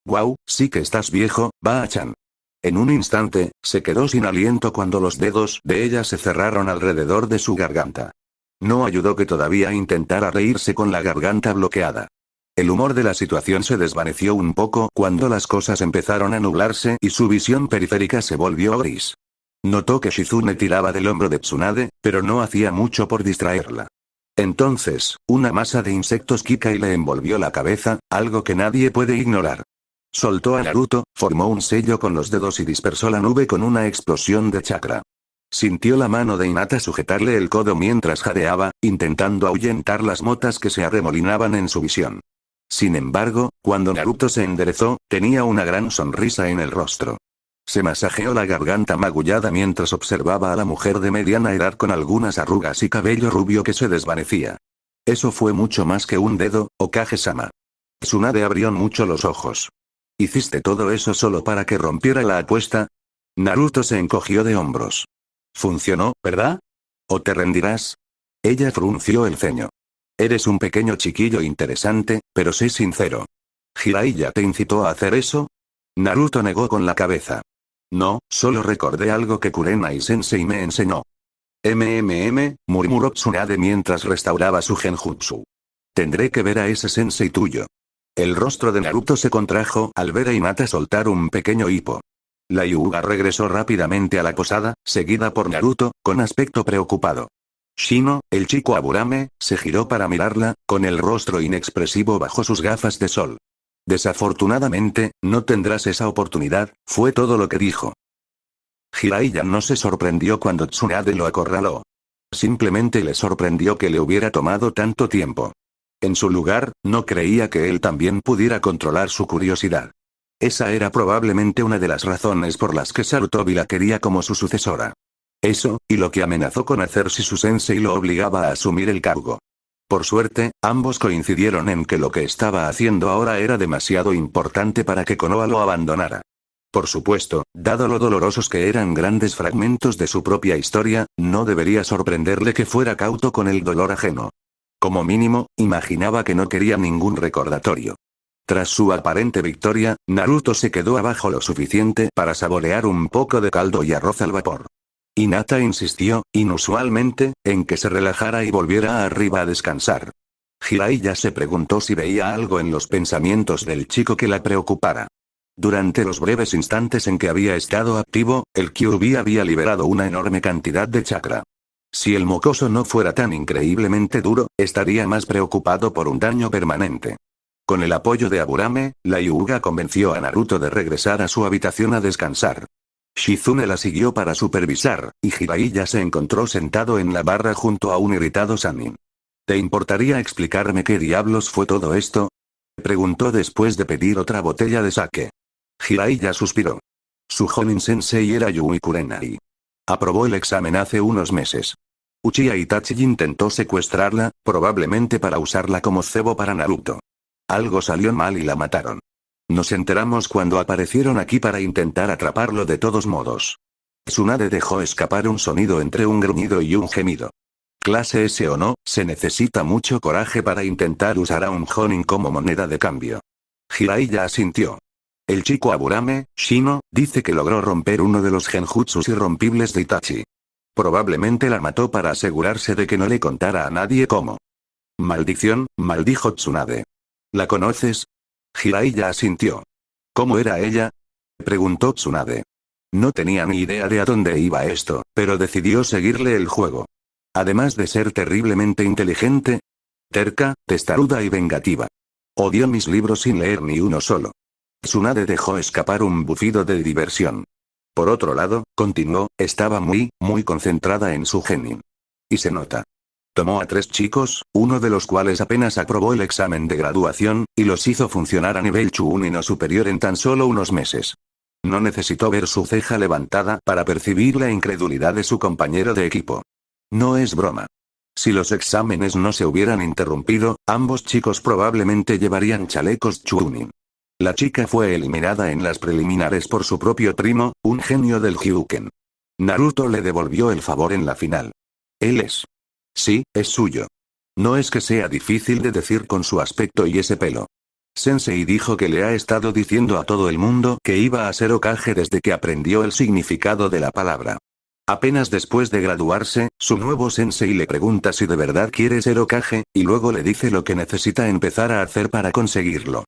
«Guau, sí que estás viejo, Ba-chan». En un instante, se quedó sin aliento cuando los dedos de ella se cerraron alrededor de su garganta. No ayudó que todavía intentara reírse con la garganta bloqueada. El humor de la situación se desvaneció un poco cuando las cosas empezaron a nublarse y su visión periférica se volvió gris. Notó que Shizune tiraba del hombro de Tsunade, pero no hacía mucho por distraerla. Entonces, una masa de insectos Kikai le envolvió la cabeza, algo que nadie puede ignorar. Soltó a Naruto, formó un sello con los dedos y dispersó la nube con una explosión de chakra. Sintió la mano de Hinata sujetarle el codo mientras jadeaba, intentando ahuyentar las motas que se arremolinaban en su visión. Sin embargo, cuando Naruto se enderezó, tenía una gran sonrisa en el rostro. Se masajeó la garganta magullada mientras observaba a la mujer de mediana edad con algunas arrugas y cabello rubio que se desvanecía. Eso fue mucho más que un dedo, Okage-sama. Tsunade abrió mucho los ojos. ¿Hiciste todo eso solo para que rompiera la apuesta? Naruto se encogió de hombros. Funcionó, ¿verdad? ¿O te rendirás? Ella frunció el ceño. Eres un pequeño chiquillo interesante, pero sé sincero. ¿Jiraiya te incitó a hacer eso? Naruto negó con la cabeza. No, solo recordé algo que Kurenai-sensei me enseñó. Murmuró Tsunade mientras restauraba su genjutsu. Tendré que ver a ese sensei tuyo. El rostro de Naruto se contrajo al ver a Hinata soltar un pequeño hipo. La Hyuga regresó rápidamente a la posada, seguida por Naruto, con aspecto preocupado. Shino, el chico Aburame, se giró para mirarla, con el rostro inexpresivo bajo sus gafas de sol. Desafortunadamente, no tendrás esa oportunidad, fue todo lo que dijo. Jiraiya no se sorprendió cuando Tsunade lo acorraló. Simplemente le sorprendió que le hubiera tomado tanto tiempo. En su lugar, no creía que él también pudiera controlar su curiosidad. Esa era probablemente una de las razones por las que Sarutobi la quería como su sucesora. Eso, y lo que amenazó con hacer si su sensei lo obligaba a asumir el cargo. Por suerte, ambos coincidieron en que lo que estaba haciendo ahora era demasiado importante para que Konoha lo abandonara. Por supuesto, dado lo dolorosos que eran grandes fragmentos de su propia historia, no debería sorprenderle que fuera cauto con el dolor ajeno. Como mínimo, imaginaba que no quería ningún recordatorio. Tras su aparente victoria, Naruto se quedó abajo lo suficiente para saborear un poco de caldo y arroz al vapor. Hinata insistió, inusualmente, en que se relajara y volviera arriba a descansar. Jiraiya se preguntó si veía algo en los pensamientos del chico que la preocupara. Durante los breves instantes en que había estado activo, el Kyuubi había liberado una enorme cantidad de chakra. Si el mocoso no fuera tan increíblemente duro, estaría más preocupado por un daño permanente. Con el apoyo de Aburame, la Hyuga convenció a Naruto de regresar a su habitación a descansar. Shizune la siguió para supervisar, y Jiraiya se encontró sentado en la barra junto a un irritado Sannin. ¿Te importaría explicarme qué diablos fue todo esto? Preguntó después de pedir otra botella de sake. Jiraiya suspiró. Su Jonin sensei era Yui Kurenai. Aprobó el examen hace unos meses. Uchiha Itachi intentó secuestrarla, probablemente para usarla como cebo para Naruto. Algo salió mal y la mataron. Nos enteramos cuando aparecieron aquí para intentar atraparlo de todos modos. Tsunade dejó escapar un sonido entre un gruñido y un gemido. Clase S o no, se necesita mucho coraje para intentar usar a un Jonin como moneda de cambio. Jiraiya asintió. El chico Aburame, Shino, dice que logró romper uno de los genjutsus irrompibles de Itachi. Probablemente la mató para asegurarse de que no le contara a nadie cómo. Maldición, maldijo Tsunade. ¿La conoces? Jiraiya asintió. ¿Cómo era ella? Preguntó Tsunade. No tenía ni idea de a dónde iba esto, pero decidió seguirle el juego. Además de ser terriblemente inteligente, terca, testaruda y vengativa. Odió mis libros sin leer ni uno solo. Tsunade dejó escapar un bufido de diversión. Por otro lado, continuó, estaba muy concentrada en su genin. Y se nota. Tomó a 3 chicos, uno de los cuales apenas aprobó el examen de graduación, y los hizo funcionar a nivel Chunin o superior en tan solo unos meses. No necesitó ver su ceja levantada para percibir la incredulidad de su compañero de equipo. No es broma. Si los exámenes no se hubieran interrumpido, ambos chicos probablemente llevarían chalecos Chunin. La chica fue eliminada en las preliminares por su propio primo, un genio del Hyuken. Naruto le devolvió el favor en la final. Él es. Sí, es suyo. No es que sea difícil de decir con su aspecto y ese pelo. Sensei dijo que le ha estado diciendo a todo el mundo que iba a ser Hokage desde que aprendió el significado de la palabra. Apenas después de graduarse, su nuevo sensei le pregunta si de verdad quiere ser Hokage, y luego le dice lo que necesita empezar a hacer para conseguirlo.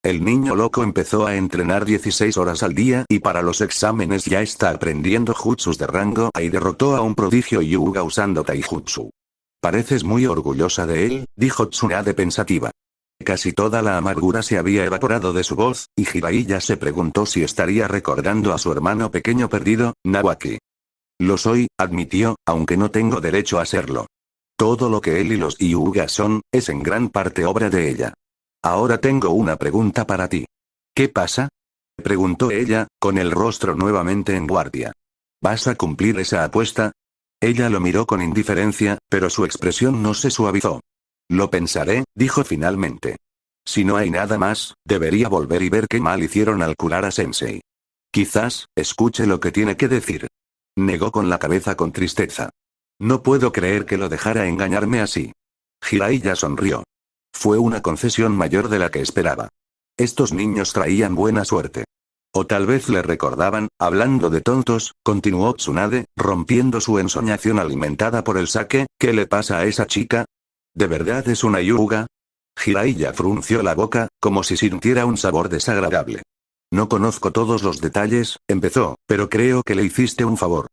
El niño loco empezó a entrenar 16 horas al día y para los exámenes ya está aprendiendo jutsus de rango A y derrotó a un prodigio Hyuga usando taijutsu. Pareces muy orgullosa de él, dijo Tsunade pensativa. Casi toda la amargura se había evaporado de su voz, y Jiraiya se preguntó si estaría recordando a su hermano pequeño perdido, Nawaki. Lo soy, admitió, aunque no tengo derecho a serlo. Todo lo que él y los Hyuga son, es en gran parte obra de ella. Ahora tengo una pregunta para ti. ¿Qué pasa? Preguntó ella, con el rostro nuevamente en guardia. ¿Vas a cumplir esa apuesta? Ella lo miró con indiferencia, pero su expresión no se suavizó. Lo pensaré, dijo finalmente. Si no hay nada más, debería volver y ver qué mal hicieron al curar a Sensei. Quizás, escuche lo que tiene que decir. Negó con la cabeza con tristeza. No puedo creer que lo dejara engañarme así. Jiraiya sonrió. Fue una concesión mayor de la que esperaba. Estos niños traían buena suerte. O tal vez le recordaban, hablando de tontos, continuó Tsunade, rompiendo su ensoñación alimentada por el sake, ¿qué le pasa a esa chica? ¿De verdad es una Hyuga? Jiraiya frunció la boca, como si sintiera un sabor desagradable. No conozco todos los detalles, empezó, pero creo que le hiciste un favor.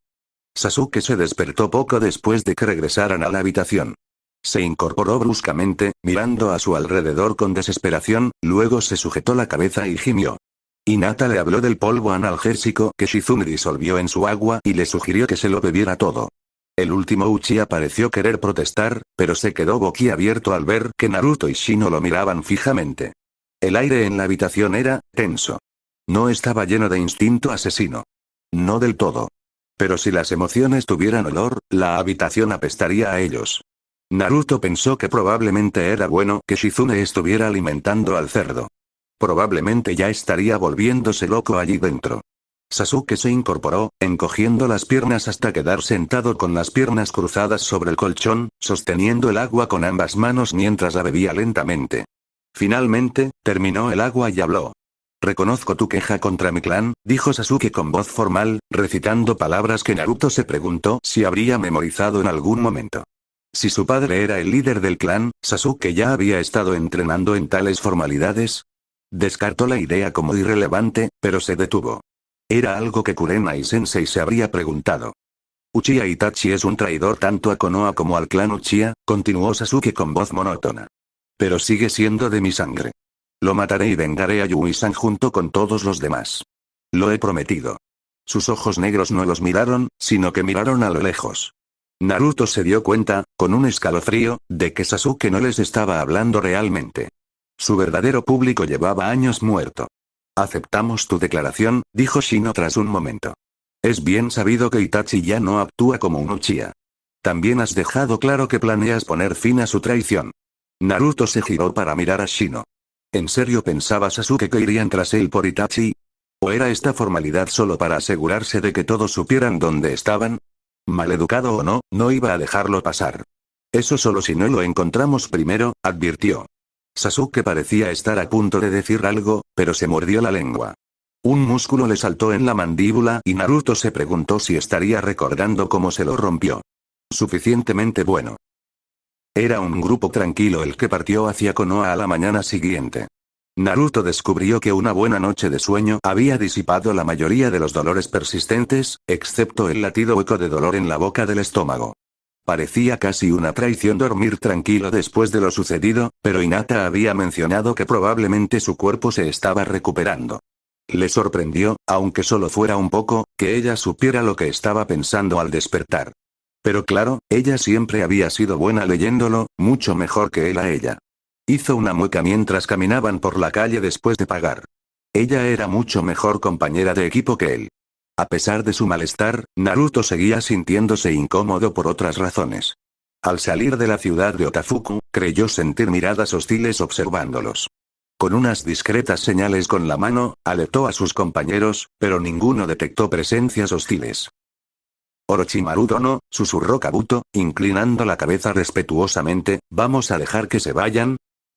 Sasuke se despertó poco después de que regresaran a la habitación. Se incorporó bruscamente, mirando a su alrededor con desesperación, luego se sujetó la cabeza y gimió. Hinata le habló del polvo analgésico que Shizune disolvió en su agua y le sugirió que se lo bebiera todo. El último Uchiha pareció querer protestar, pero se quedó boquiabierto al ver que Naruto y Shino lo miraban fijamente. El aire en la habitación era tenso. No estaba lleno de instinto asesino. No del todo. Pero si las emociones tuvieran olor, la habitación apestaría a ellos. Naruto pensó que probablemente era bueno que Shizune estuviera alimentando al cerdo. Probablemente ya estaría volviéndose loco allí dentro. Sasuke se incorporó, encogiendo las piernas hasta quedar sentado con las piernas cruzadas sobre el colchón, sosteniendo el agua con ambas manos mientras la bebía lentamente. Finalmente, terminó el agua y habló. Reconozco tu queja contra mi clan, dijo Sasuke con voz formal, recitando palabras que Naruto se preguntó si habría memorizado en algún momento. Si su padre era el líder del clan, Sasuke ya había estado entrenando en tales formalidades. Descartó la idea como irrelevante, pero se detuvo. Era algo que Kurenai Sensei se habría preguntado. Uchiha Itachi es un traidor tanto a Konoha como al clan Uchiha, continuó Sasuke con voz monótona. Pero sigue siendo de mi sangre. Lo mataré y vengaré a Yui-san junto con todos los demás. Lo he prometido. Sus ojos negros no los miraron, sino que miraron a lo lejos. Naruto se dio cuenta, con un escalofrío, de que Sasuke no les estaba hablando realmente. Su verdadero público llevaba años muerto. Aceptamos tu declaración, dijo Shino tras un momento. Es bien sabido que Itachi ya no actúa como un Uchiha. También has dejado claro que planeas poner fin a su traición. Naruto se giró para mirar a Shino. ¿En serio pensaba Sasuke que irían tras él por Itachi? ¿O era esta formalidad solo para asegurarse de que todos supieran dónde estaban? Maleducado o no, no iba a dejarlo pasar. Eso solo si no lo encontramos primero, advirtió. Sasuke parecía estar a punto de decir algo, pero se mordió la lengua. Un músculo le saltó en la mandíbula y Naruto se preguntó si estaría recordando cómo se lo rompió. Suficientemente bueno. Era un grupo tranquilo el que partió hacia Konoha a la mañana siguiente. Naruto descubrió que una buena noche de sueño había disipado la mayoría de los dolores persistentes, excepto el latido hueco de dolor en la boca del estómago. Parecía casi una traición dormir tranquilo después de lo sucedido, pero Hinata había mencionado que probablemente su cuerpo se estaba recuperando. Le sorprendió, aunque solo fuera un poco, que ella supiera lo que estaba pensando al despertar. Pero claro, ella siempre había sido buena leyéndolo, mucho mejor que él a ella. Hizo una mueca mientras caminaban por la calle después de pagar. Ella era mucho mejor compañera de equipo que él. A pesar de su malestar, Naruto seguía sintiéndose incómodo por otras razones. Al salir de la ciudad de Otafuku, creyó sentir miradas hostiles observándolos. Con unas discretas señales con la mano, alertó a sus compañeros, pero ninguno detectó presencias hostiles. Orochimaru Dono, susurró Kabuto, inclinando la cabeza respetuosamente, ¿vamos a dejar que se vayan?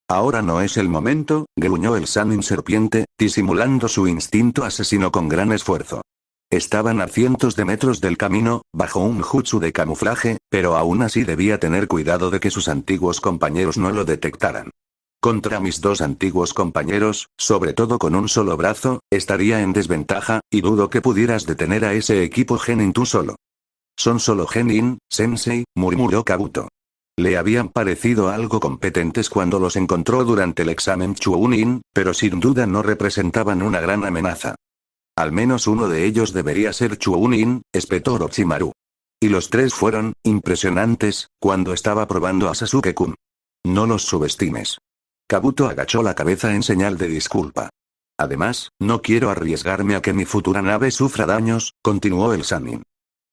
Ahora no es el momento, gruñó el Sannin serpiente, disimulando su instinto asesino con gran esfuerzo. Estaban a cientos de metros del camino, bajo un jutsu de camuflaje, pero aún así debía tener cuidado de que sus antiguos compañeros no lo detectaran. Contra mis dos antiguos compañeros, sobre todo con un solo brazo, estaría en desventaja, y dudo que pudieras detener a ese equipo Genin tú solo. Son solo Genin, sensei, murmuró Kabuto. Le habían parecido algo competentes cuando los encontró durante el examen Chunin, pero sin duda no representaban una gran amenaza. Al menos uno de ellos debería ser Chunin, espetó Orochimaru. Y los tres fueron, impresionantes, cuando estaba probando a Sasuke-kun. No los subestimes. Kabuto agachó la cabeza en señal de disculpa. Además, no quiero arriesgarme a que mi futura nave sufra daños, continuó el Sannin.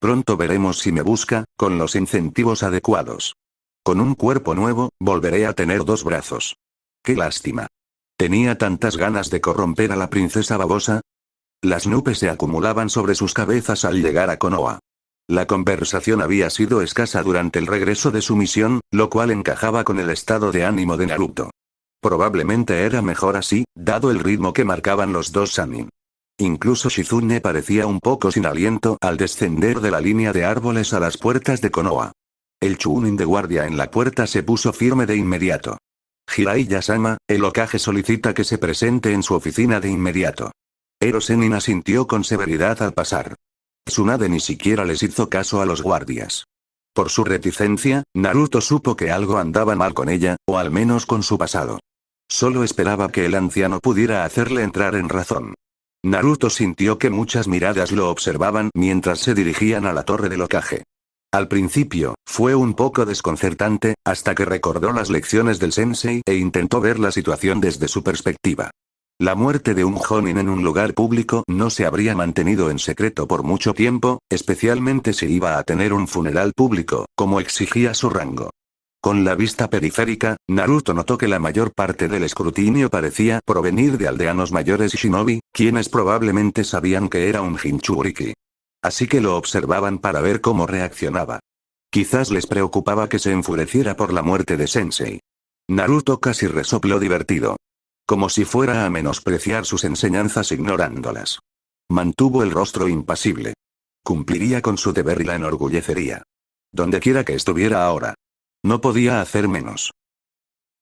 Pronto veremos si me busca, con los incentivos adecuados. Con un cuerpo nuevo, volveré a tener dos brazos. Qué lástima. Tenía tantas ganas de corromper a la princesa babosa. Las nubes se acumulaban sobre sus cabezas al llegar a Konoha. La conversación había sido escasa durante el regreso de su misión, lo cual encajaba con el estado de ánimo de Naruto. Probablemente era mejor así, dado el ritmo que marcaban los dos Sannin. Incluso Shizune parecía un poco sin aliento al descender de la línea de árboles a las puertas de Konoha. El Chunin de guardia en la puerta se puso firme de inmediato. Jiraiya-sama, el Hokage solicita que se presente en su oficina de inmediato. Ero Sennin asintió con severidad al pasar. Tsunade ni siquiera les hizo caso a los guardias. Por su reticencia, Naruto supo que algo andaba mal con ella, o al menos con su pasado. Solo esperaba que el anciano pudiera hacerle entrar en razón. Naruto sintió que muchas miradas lo observaban mientras se dirigían a la torre del Hokage. Al principio, fue un poco desconcertante, hasta que recordó las lecciones del sensei e intentó ver la situación desde su perspectiva. La muerte de un Jonin en un lugar público no se habría mantenido en secreto por mucho tiempo, especialmente si iba a tener un funeral público, como exigía su rango. Con la vista periférica, Naruto notó que la mayor parte del escrutinio parecía provenir de aldeanos mayores y shinobi, quienes probablemente sabían que era un Jinchuriki. Así que lo observaban para ver cómo reaccionaba. Quizás les preocupaba que se enfureciera por la muerte de Sensei. Naruto casi resopló divertido. Como si fuera a menospreciar sus enseñanzas ignorándolas. Mantuvo el rostro impasible. Cumpliría con su deber y la enorgullecería. Dondequiera que estuviera ahora. No podía hacer menos.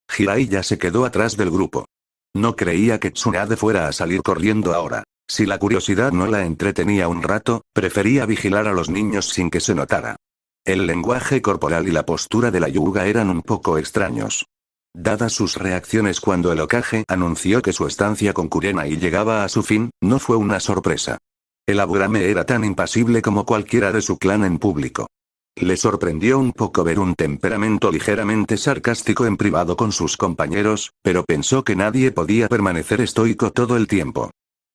Jiraiya se quedó atrás del grupo. No creía que Tsunade fuera a salir corriendo ahora. Si la curiosidad no la entretenía un rato, prefería vigilar a los niños sin que se notara. El lenguaje corporal y la postura de la Hyuga eran un poco extraños. Dadas sus reacciones cuando el Hokage anunció que su estancia con Kurenai llegaba a su fin, no fue una sorpresa. El Aburame era tan impasible como cualquiera de su clan en público. Le sorprendió un poco ver un temperamento ligeramente sarcástico en privado con sus compañeros, pero pensó que nadie podía permanecer estoico todo el tiempo.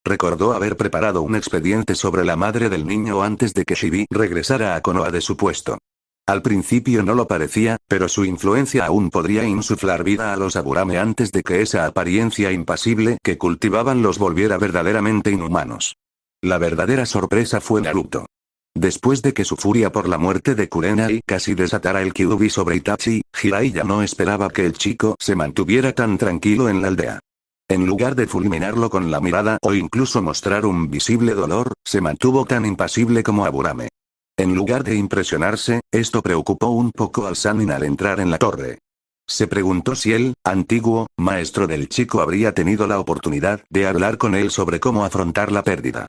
Recordó haber preparado un expediente sobre la madre del niño antes de que Shibi regresara a Konoha de su puesto. Al principio no lo parecía, pero su influencia aún podría insuflar vida a los Aburame antes de que esa apariencia impasible que cultivaban los volviera verdaderamente inhumanos. La verdadera sorpresa fue Naruto. Después de que su furia por la muerte de Kurenai casi desatara el Kyuubi sobre Itachi, Jiraiya no esperaba que el chico se mantuviera tan tranquilo en la aldea. En lugar de fulminarlo con la mirada o incluso mostrar un visible dolor, se mantuvo tan impasible como Aburame. En lugar de impresionarse, esto preocupó un poco al Sannin al entrar en la torre. Se preguntó si el antiguo maestro del chico habría tenido la oportunidad de hablar con él sobre cómo afrontar la pérdida.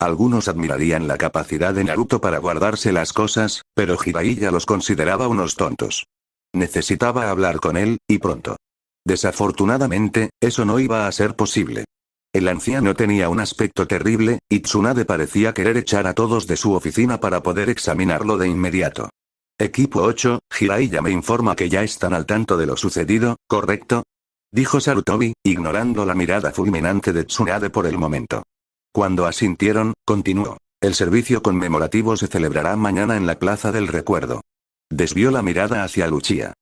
Algunos admirarían la capacidad de Naruto para guardarse las cosas, pero Jiraiya los consideraba unos tontos. Necesitaba hablar con él, y pronto. Desafortunadamente, eso no iba a ser posible. El anciano tenía un aspecto terrible, y Tsunade parecía querer echar a todos de su oficina para poder examinarlo de inmediato. Equipo 8, Jiraiya me informa que ya están al tanto de lo sucedido, ¿correcto? Dijo Sarutobi, ignorando la mirada fulminante de Tsunade por el momento. Cuando asintieron, continuó. El servicio conmemorativo se celebrará mañana en la Plaza del Recuerdo. Desvió la mirada hacia Luchia.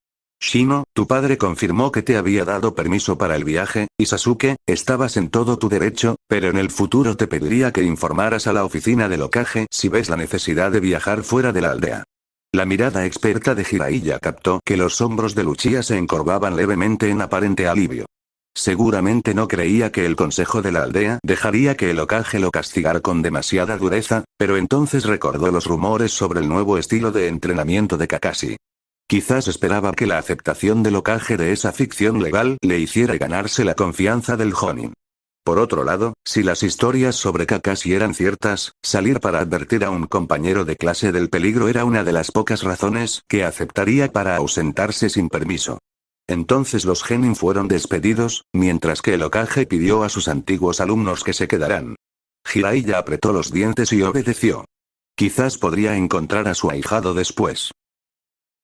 Shino, tu padre confirmó que te había dado permiso para el viaje, y Sasuke, estabas en todo tu derecho, pero en el futuro te pediría que informaras a la oficina del Hokage si ves la necesidad de viajar fuera de la aldea. La mirada experta de Jiraiya captó que los hombros de Luchia se encorvaban levemente en aparente alivio. Seguramente no creía que el consejo de la aldea dejaría que el Hokage lo castigara con demasiada dureza, pero entonces recordó los rumores sobre el nuevo estilo de entrenamiento de Kakashi. Quizás esperaba que la aceptación del Hokage de esa ficción legal le hiciera ganarse la confianza del Jonin. Por otro lado, si las historias sobre Kakashi eran ciertas, salir para advertir a un compañero de clase del peligro era una de las pocas razones que aceptaría para ausentarse sin permiso. Entonces los genin fueron despedidos, mientras que el Hokage pidió a sus antiguos alumnos que se quedaran. Jiraiya apretó los dientes y obedeció. Quizás podría encontrar a su ahijado después.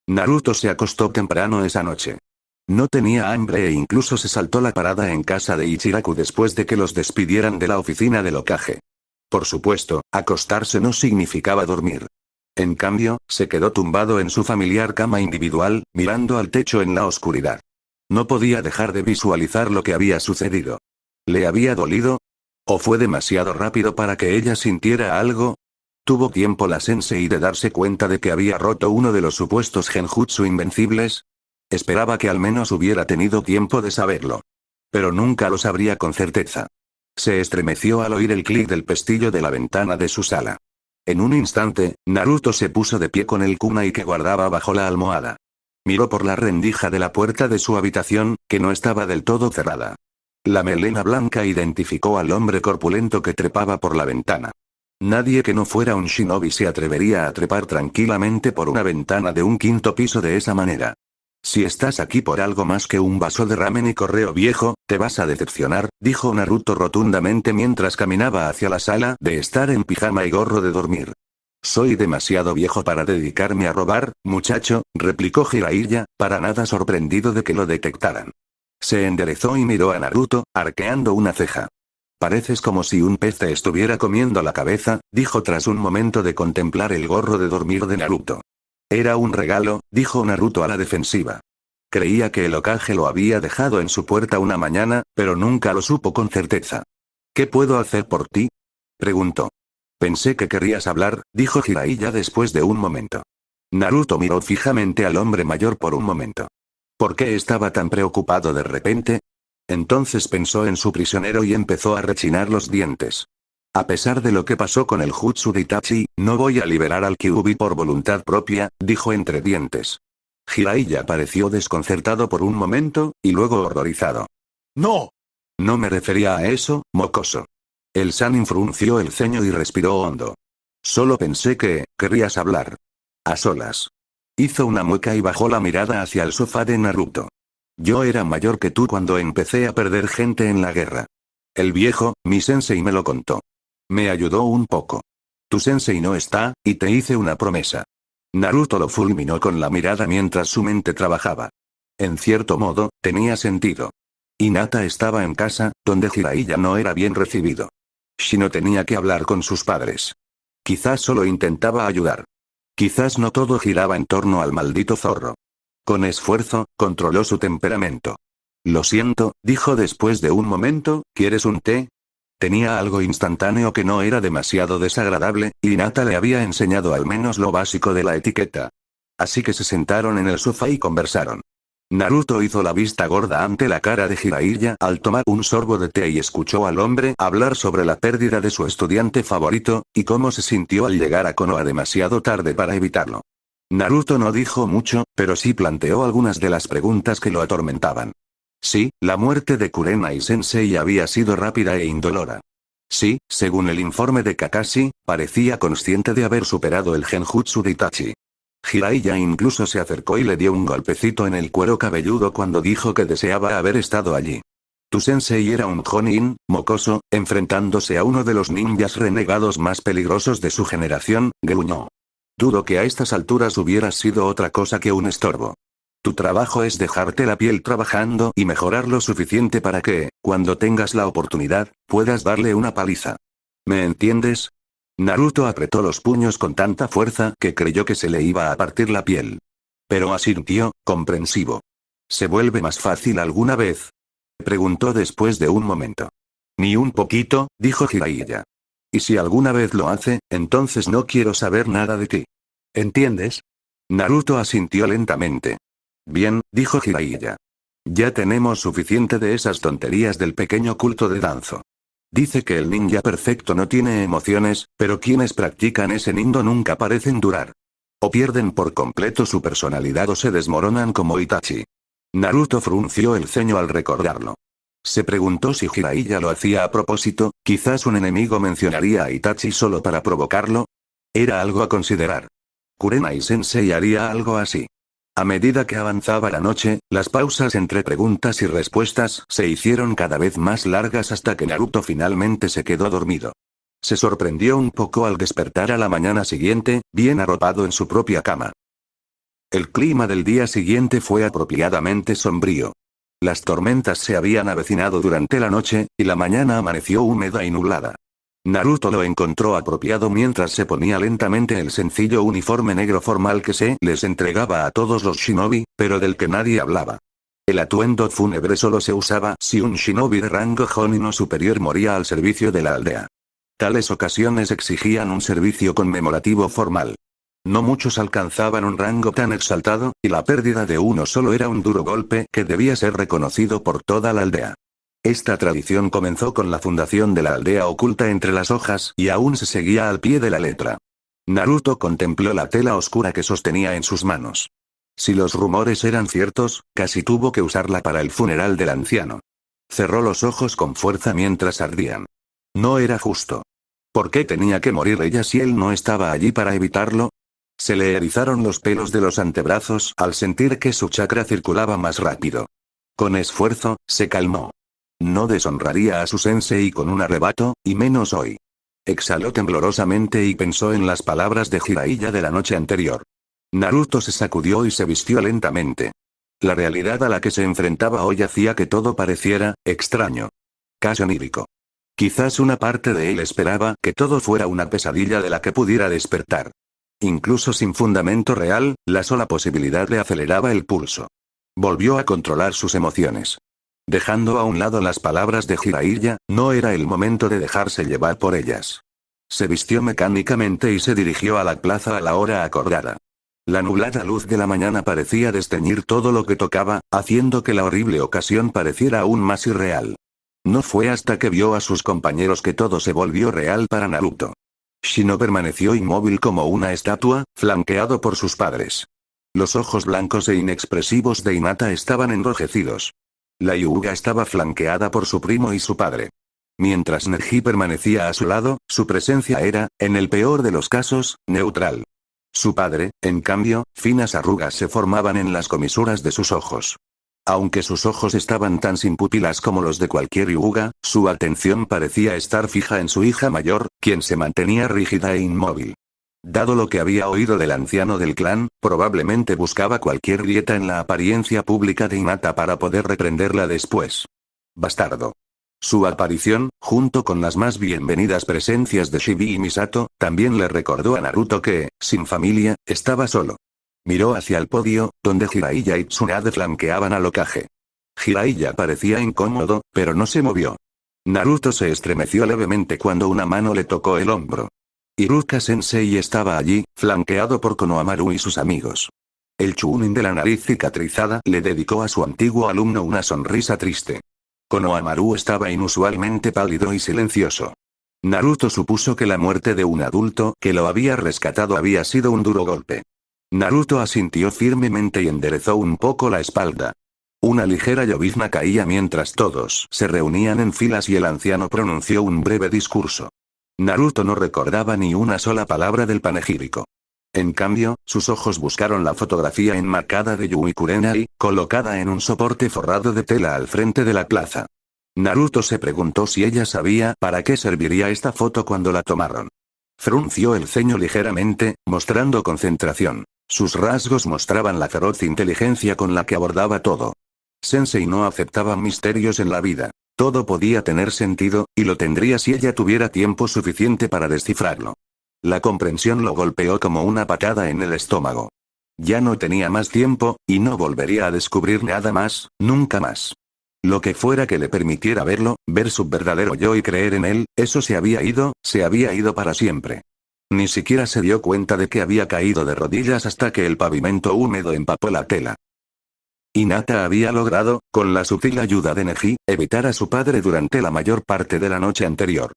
Naruto se acostó temprano esa noche. No tenía hambre e incluso se saltó la parada en casa de Ichiraku después de que los despidieran de la oficina del Hokage. Por supuesto, acostarse no significaba dormir. En cambio, se quedó tumbado en su familiar cama individual, mirando al techo en la oscuridad. No podía dejar de visualizar lo que había sucedido. ¿Le había dolido? ¿O fue demasiado rápido para que ella sintiera algo? ¿Tuvo tiempo la sensei de darse cuenta de que había roto uno de los supuestos genjutsu invencibles? Esperaba que al menos hubiera tenido tiempo de saberlo. Pero nunca lo sabría con certeza. Se estremeció al oír el clic del pestillo de la ventana de su sala. En un instante, Naruto se puso de pie con el kunai que guardaba bajo la almohada. Miró por la rendija de la puerta de su habitación, que no estaba del todo cerrada. La melena blanca identificó al hombre corpulento que trepaba por la ventana. Nadie que no fuera un shinobi se atrevería a trepar tranquilamente por una ventana de un quinto piso de esa manera. Si estás aquí por algo más que un vaso de ramen y correo viejo, te vas a decepcionar, dijo Naruto rotundamente mientras caminaba hacia la sala de estar en pijama y gorro de dormir. Soy demasiado viejo para dedicarme a robar, muchacho, replicó Jiraiya, para nada sorprendido de que lo detectaran. Se enderezó y miró a Naruto, arqueando una ceja. Pareces como si un pez te estuviera comiendo la cabeza, dijo tras un momento de contemplar el gorro de dormir de Naruto. Era un regalo, dijo Naruto a la defensiva. Creía que el Hokage lo había dejado en su puerta una mañana, pero nunca lo supo con certeza. ¿Qué puedo hacer por ti? Preguntó. Pensé que querrías hablar, dijo Jiraiya después de un momento. Naruto miró fijamente al hombre mayor por un momento. ¿Por qué estaba tan preocupado de repente? Entonces pensó en su prisionero y empezó a rechinar los dientes. A pesar de lo que pasó con el jutsu de Itachi, no voy a liberar al Kyuubi por voluntad propia, dijo entre dientes. Jiraiya pareció desconcertado por un momento, y luego horrorizado. ¡No! No me refería a eso, mocoso. El Sannin frunció el ceño y respiró hondo. Solo pensé que, querrías hablar. A solas. Hizo una mueca y bajó la mirada hacia el sofá de Naruto. Yo era mayor que tú cuando empecé a perder gente en la guerra. El viejo, mi sensei me lo contó. Me ayudó un poco. Tu sensei no está, y te hice una promesa. Naruto lo fulminó con la mirada mientras su mente trabajaba. En cierto modo, tenía sentido. Hinata estaba en casa, donde Jiraiya no era bien recibido. Shino tenía que hablar con sus padres. Quizás solo intentaba ayudar. Quizás no todo giraba en torno al maldito zorro. Con esfuerzo, controló su temperamento. Lo siento, dijo después de un momento, ¿quieres un té? Tenía algo instantáneo que no era demasiado desagradable, y Hinata le había enseñado al menos lo básico de la etiqueta. Así que se sentaron en el sofá y conversaron. Naruto hizo la vista gorda ante la cara de Jiraiya al tomar un sorbo de té y escuchó al hombre hablar sobre la pérdida de su estudiante favorito, y cómo se sintió al llegar a Konoha demasiado tarde para evitarlo. Naruto no dijo mucho, pero sí planteó algunas de las preguntas que lo atormentaban. Sí, la muerte de Kurenai-sensei había sido rápida e indolora. Sí, según el informe de Kakashi, parecía consciente de haber superado el genjutsu de Itachi. Jiraiya incluso se acercó y le dio un golpecito en el cuero cabelludo cuando dijo que deseaba haber estado allí. Tu sensei era un Jonin, mocoso, enfrentándose a uno de los ninjas renegados más peligrosos de su generación, gruñó. Dudo que a estas alturas hubieras sido otra cosa que un estorbo. Tu trabajo es dejarte la piel trabajando y mejorar lo suficiente para que, cuando tengas la oportunidad, puedas darle una paliza. ¿Me entiendes? Naruto apretó los puños con tanta fuerza que creyó que se le iba a partir la piel. Pero asintió, comprensivo. ¿Se vuelve más fácil alguna vez? Preguntó después de un momento. Ni un poquito, dijo Jiraiya. Y si alguna vez lo hace, entonces no quiero saber nada de ti. ¿Entiendes? Naruto asintió lentamente. Bien, dijo Jiraiya. Ya tenemos suficiente de esas tonterías del pequeño culto de Danzo. Dice que el ninja perfecto no tiene emociones, pero quienes practican ese nindo nunca parecen durar. O pierden por completo su personalidad o se desmoronan como Itachi. Naruto frunció el ceño al recordarlo. Se preguntó si Jiraiya lo hacía a propósito, quizás un enemigo mencionaría a Itachi solo para provocarlo. Era algo a considerar. Kurenai-sensei haría algo así. A medida que avanzaba la noche, las pausas entre preguntas y respuestas se hicieron cada vez más largas hasta que Naruto finalmente se quedó dormido. Se sorprendió un poco al despertar a la mañana siguiente, bien arropado en su propia cama. El clima del día siguiente fue apropiadamente sombrío. Las tormentas se habían avecinado durante la noche, y la mañana amaneció húmeda y nublada. Naruto lo encontró apropiado mientras se ponía lentamente el sencillo uniforme negro formal que se les entregaba a todos los shinobi, pero del que nadie hablaba. El atuendo fúnebre solo se usaba si un shinobi de rango jonin o superior moría al servicio de la aldea. Tales ocasiones exigían un servicio conmemorativo formal. No muchos alcanzaban un rango tan exaltado, y la pérdida de uno solo era un duro golpe que debía ser reconocido por toda la aldea. Esta tradición comenzó con la fundación de la aldea oculta entre las hojas y aún se seguía al pie de la letra. Naruto contempló la tela oscura que sostenía en sus manos. Si los rumores eran ciertos, casi tuvo que usarla para el funeral del anciano. Cerró los ojos con fuerza mientras ardían. No era justo. ¿Por qué tenía que morir ella si él no estaba allí para evitarlo? Se le erizaron los pelos de los antebrazos al sentir que su chakra circulaba más rápido. Con esfuerzo, se calmó. No deshonraría a su sensei con un arrebato, y menos hoy. Exhaló temblorosamente y pensó en las palabras de Jiraiya de la noche anterior. Naruto se sacudió y se vistió lentamente. La realidad a la que se enfrentaba hoy hacía que todo pareciera extraño. Casi onírico. Quizás una parte de él esperaba que todo fuera una pesadilla de la que pudiera despertar. Incluso sin fundamento real, la sola posibilidad le aceleraba el pulso. Volvió a controlar sus emociones. Dejando a un lado las palabras de Jiraiya, no era el momento de dejarse llevar por ellas. Se vistió mecánicamente y se dirigió a la plaza a la hora acordada. La nublada luz de la mañana parecía desteñir todo lo que tocaba, haciendo que la horrible ocasión pareciera aún más irreal. No fue hasta que vio a sus compañeros que todo se volvió real para Naruto. Shino permaneció inmóvil como una estatua, flanqueado por sus padres. Los ojos blancos e inexpresivos de Hinata estaban enrojecidos. La Hyuga estaba flanqueada por su primo y su padre. Mientras Neji permanecía a su lado, su presencia era, en el peor de los casos, neutral. Su padre, en cambio, finas arrugas se formaban en las comisuras de sus ojos. Aunque sus ojos estaban tan sin pupilas como los de cualquier Hyuga, su atención parecía estar fija en su hija mayor, quien se mantenía rígida e inmóvil. Dado lo que había oído del anciano del clan, probablemente buscaba cualquier grieta en la apariencia pública de Hinata para poder reprenderla después. Bastardo. Su aparición, junto con las más bienvenidas presencias de Shibi y Misato, también le recordó a Naruto que, sin familia, estaba solo. Miró hacia el podio, donde Jiraiya y Tsunade flanqueaban al Hokage. Jiraiya parecía incómodo, pero no se movió. Naruto se estremeció levemente cuando una mano le tocó el hombro. Iruka-sensei estaba allí, flanqueado por Konohamaru y sus amigos. El Chunin de la nariz cicatrizada le dedicó a su antiguo alumno una sonrisa triste. Konohamaru estaba inusualmente pálido y silencioso. Naruto supuso que la muerte de un adulto que lo había rescatado había sido un duro golpe. Naruto asintió firmemente y enderezó un poco la espalda. Una ligera llovizna caía mientras todos se reunían en filas y el anciano pronunció un breve discurso. Naruto no recordaba ni una sola palabra del panegírico. En cambio, sus ojos buscaron la fotografía enmarcada de Yui Kurenai, colocada en un soporte forrado de tela al frente de la plaza. Naruto se preguntó si ella sabía para qué serviría esta foto cuando la tomaron. Frunció el ceño ligeramente, mostrando concentración. Sus rasgos mostraban la feroz inteligencia con la que abordaba todo. Sensei no aceptaba misterios en la vida. Todo podía tener sentido, y lo tendría si ella tuviera tiempo suficiente para descifrarlo. La comprensión lo golpeó como una patada en el estómago. Ya no tenía más tiempo, y no volvería a descubrir nada más, nunca más. Lo que fuera que le permitiera verlo, ver su verdadero yo y creer en él, eso se había ido para siempre. Ni siquiera se dio cuenta de que había caído de rodillas hasta que el pavimento húmedo empapó la tela. Hinata había logrado, con la sutil ayuda de Neji, evitar a su padre durante la mayor parte de la noche anterior.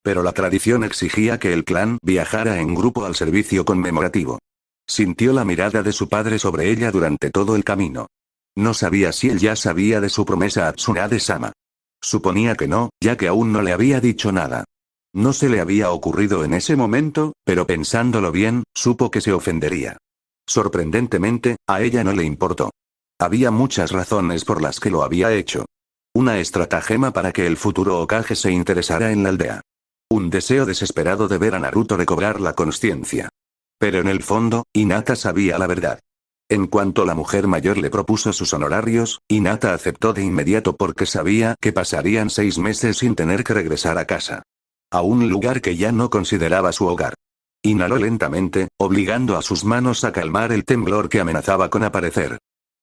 Pero la tradición exigía que el clan viajara en grupo al servicio conmemorativo. Sintió la mirada de su padre sobre ella durante todo el camino. No sabía si él ya sabía de su promesa a Tsunade-sama. Suponía que no, ya que aún no le había dicho nada. No se le había ocurrido en ese momento, pero pensándolo bien, supo que se ofendería. Sorprendentemente, a ella no le importó. Había muchas razones por las que lo había hecho. Una estratagema para que el futuro Hokage se interesara en la aldea. Un deseo desesperado de ver a Naruto recobrar la consciencia. Pero en el fondo, Hinata sabía la verdad. En cuanto la mujer mayor le propuso sus honorarios, Hinata aceptó de inmediato porque sabía que pasarían 6 meses sin tener que regresar a casa. A un lugar que ya no consideraba su hogar. Inhaló lentamente, obligando a sus manos a calmar el temblor que amenazaba con aparecer.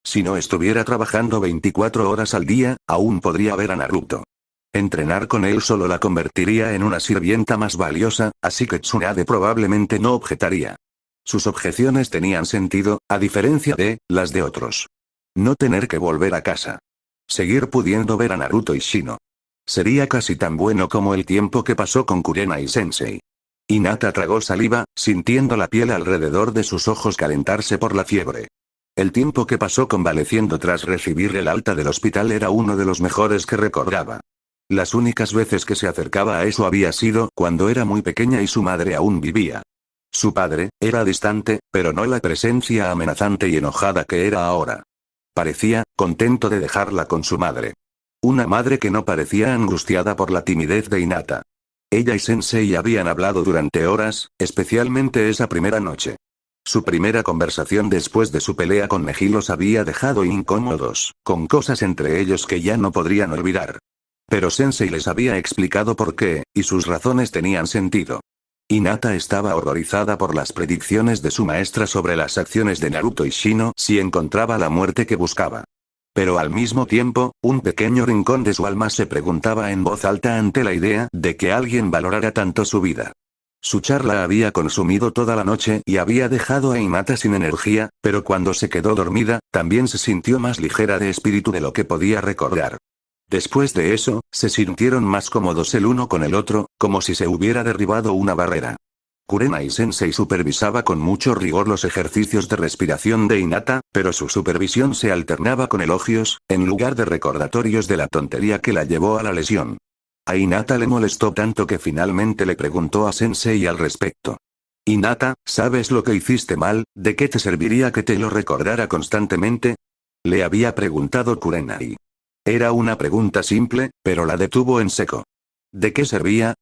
Si no estuviera trabajando 24 horas al día, aún podría ver a Naruto. Entrenar con él solo la convertiría en una sirvienta más valiosa, así que Tsunade probablemente no objetaría. Sus objeciones tenían sentido, a diferencia de las de otros. No tener que volver a casa. Seguir pudiendo ver a Naruto y Shino. Sería casi tan bueno como el tiempo que pasó con Kurenai-sensei. Hinata tragó saliva, sintiendo la piel alrededor de sus ojos calentarse por la fiebre. El tiempo que pasó convaleciendo tras recibir el alta del hospital era uno de los mejores que recordaba. Las únicas veces que se acercaba a eso había sido cuando era muy pequeña y su madre aún vivía. Su padre, era distante, pero no la presencia amenazante y enojada que era ahora. Parecía, contento de dejarla con su madre. Una madre que no parecía angustiada por la timidez de Hinata. Ella y Sensei habían hablado durante horas, especialmente esa primera noche. Su primera conversación después de su pelea con Neji los había dejado incómodos, con cosas entre ellos que ya no podrían olvidar. Pero Sensei les había explicado por qué, y sus razones tenían sentido. Hinata estaba horrorizada por las predicciones de su maestra sobre las acciones de Naruto y Shino si encontraba la muerte que buscaba. Pero al mismo tiempo, un pequeño rincón de su alma se preguntaba en voz alta ante la idea de que alguien valorara tanto su vida. Su charla había consumido toda la noche y había dejado a Hinata sin energía, pero cuando se quedó dormida, también se sintió más ligera de espíritu de lo que podía recordar. Después de eso, se sintieron más cómodos el uno con el otro, como si se hubiera derribado una barrera. Kurenai-sensei supervisaba con mucho rigor los ejercicios de respiración de Hinata, pero su supervisión se alternaba con elogios, en lugar de recordatorios de la tontería que la llevó a la lesión. A Hinata le molestó tanto que finalmente le preguntó a Sensei al respecto. Hinata, ¿sabes lo que hiciste mal? ¿De qué te serviría que te lo recordara constantemente? Le había preguntado Kurenai. Era una pregunta simple, pero la detuvo en seco. ¿De qué servía?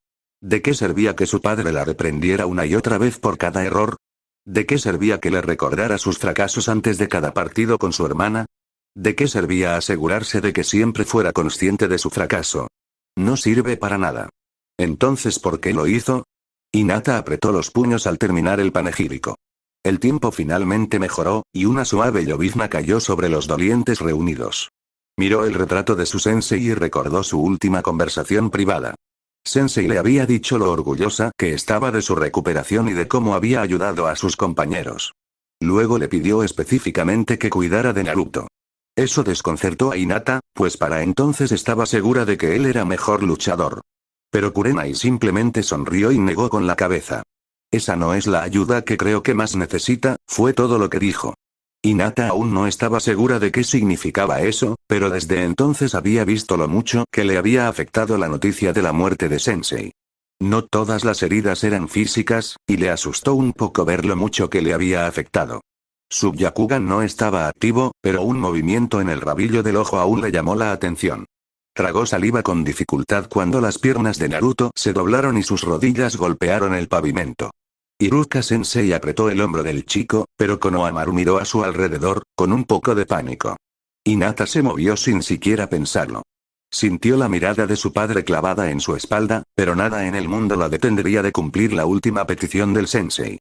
¿De qué servía que su padre la reprendiera una y otra vez por cada error? ¿De qué servía que le recordara sus fracasos antes de cada partido con su hermana? ¿De qué servía asegurarse de que siempre fuera consciente de su fracaso? No sirve para nada. Entonces, ¿por qué lo hizo? Hinata apretó los puños al terminar el panegírico. El tiempo finalmente mejoró, y una suave llovizna cayó sobre los dolientes reunidos. Miró el retrato de su sensei y recordó su última conversación privada. Sensei le había dicho lo orgullosa que estaba de su recuperación y de cómo había ayudado a sus compañeros. Luego le pidió específicamente que cuidara de Naruto. Eso desconcertó a Hinata, pues para entonces estaba segura de que él era mejor luchador. Pero Kurenai simplemente sonrió y negó con la cabeza. Esa no es la ayuda que creo que más necesita, fue todo lo que dijo. Hinata aún no estaba segura de qué significaba eso, pero desde entonces había visto lo mucho que le había afectado la noticia de la muerte de Sensei. No todas las heridas eran físicas, y le asustó un poco ver lo mucho que le había afectado. Su Byakugan no estaba activo, pero un movimiento en el rabillo del ojo aún le llamó la atención. Tragó saliva con dificultad cuando las piernas de Naruto se doblaron y sus rodillas golpearon el pavimento. Iruka-sensei apretó el hombro del chico, pero Konohamaru miró a su alrededor, con un poco de pánico. Hinata se movió sin siquiera pensarlo. Sintió la mirada de su padre clavada en su espalda, pero nada en el mundo la detendría de cumplir la última petición del sensei.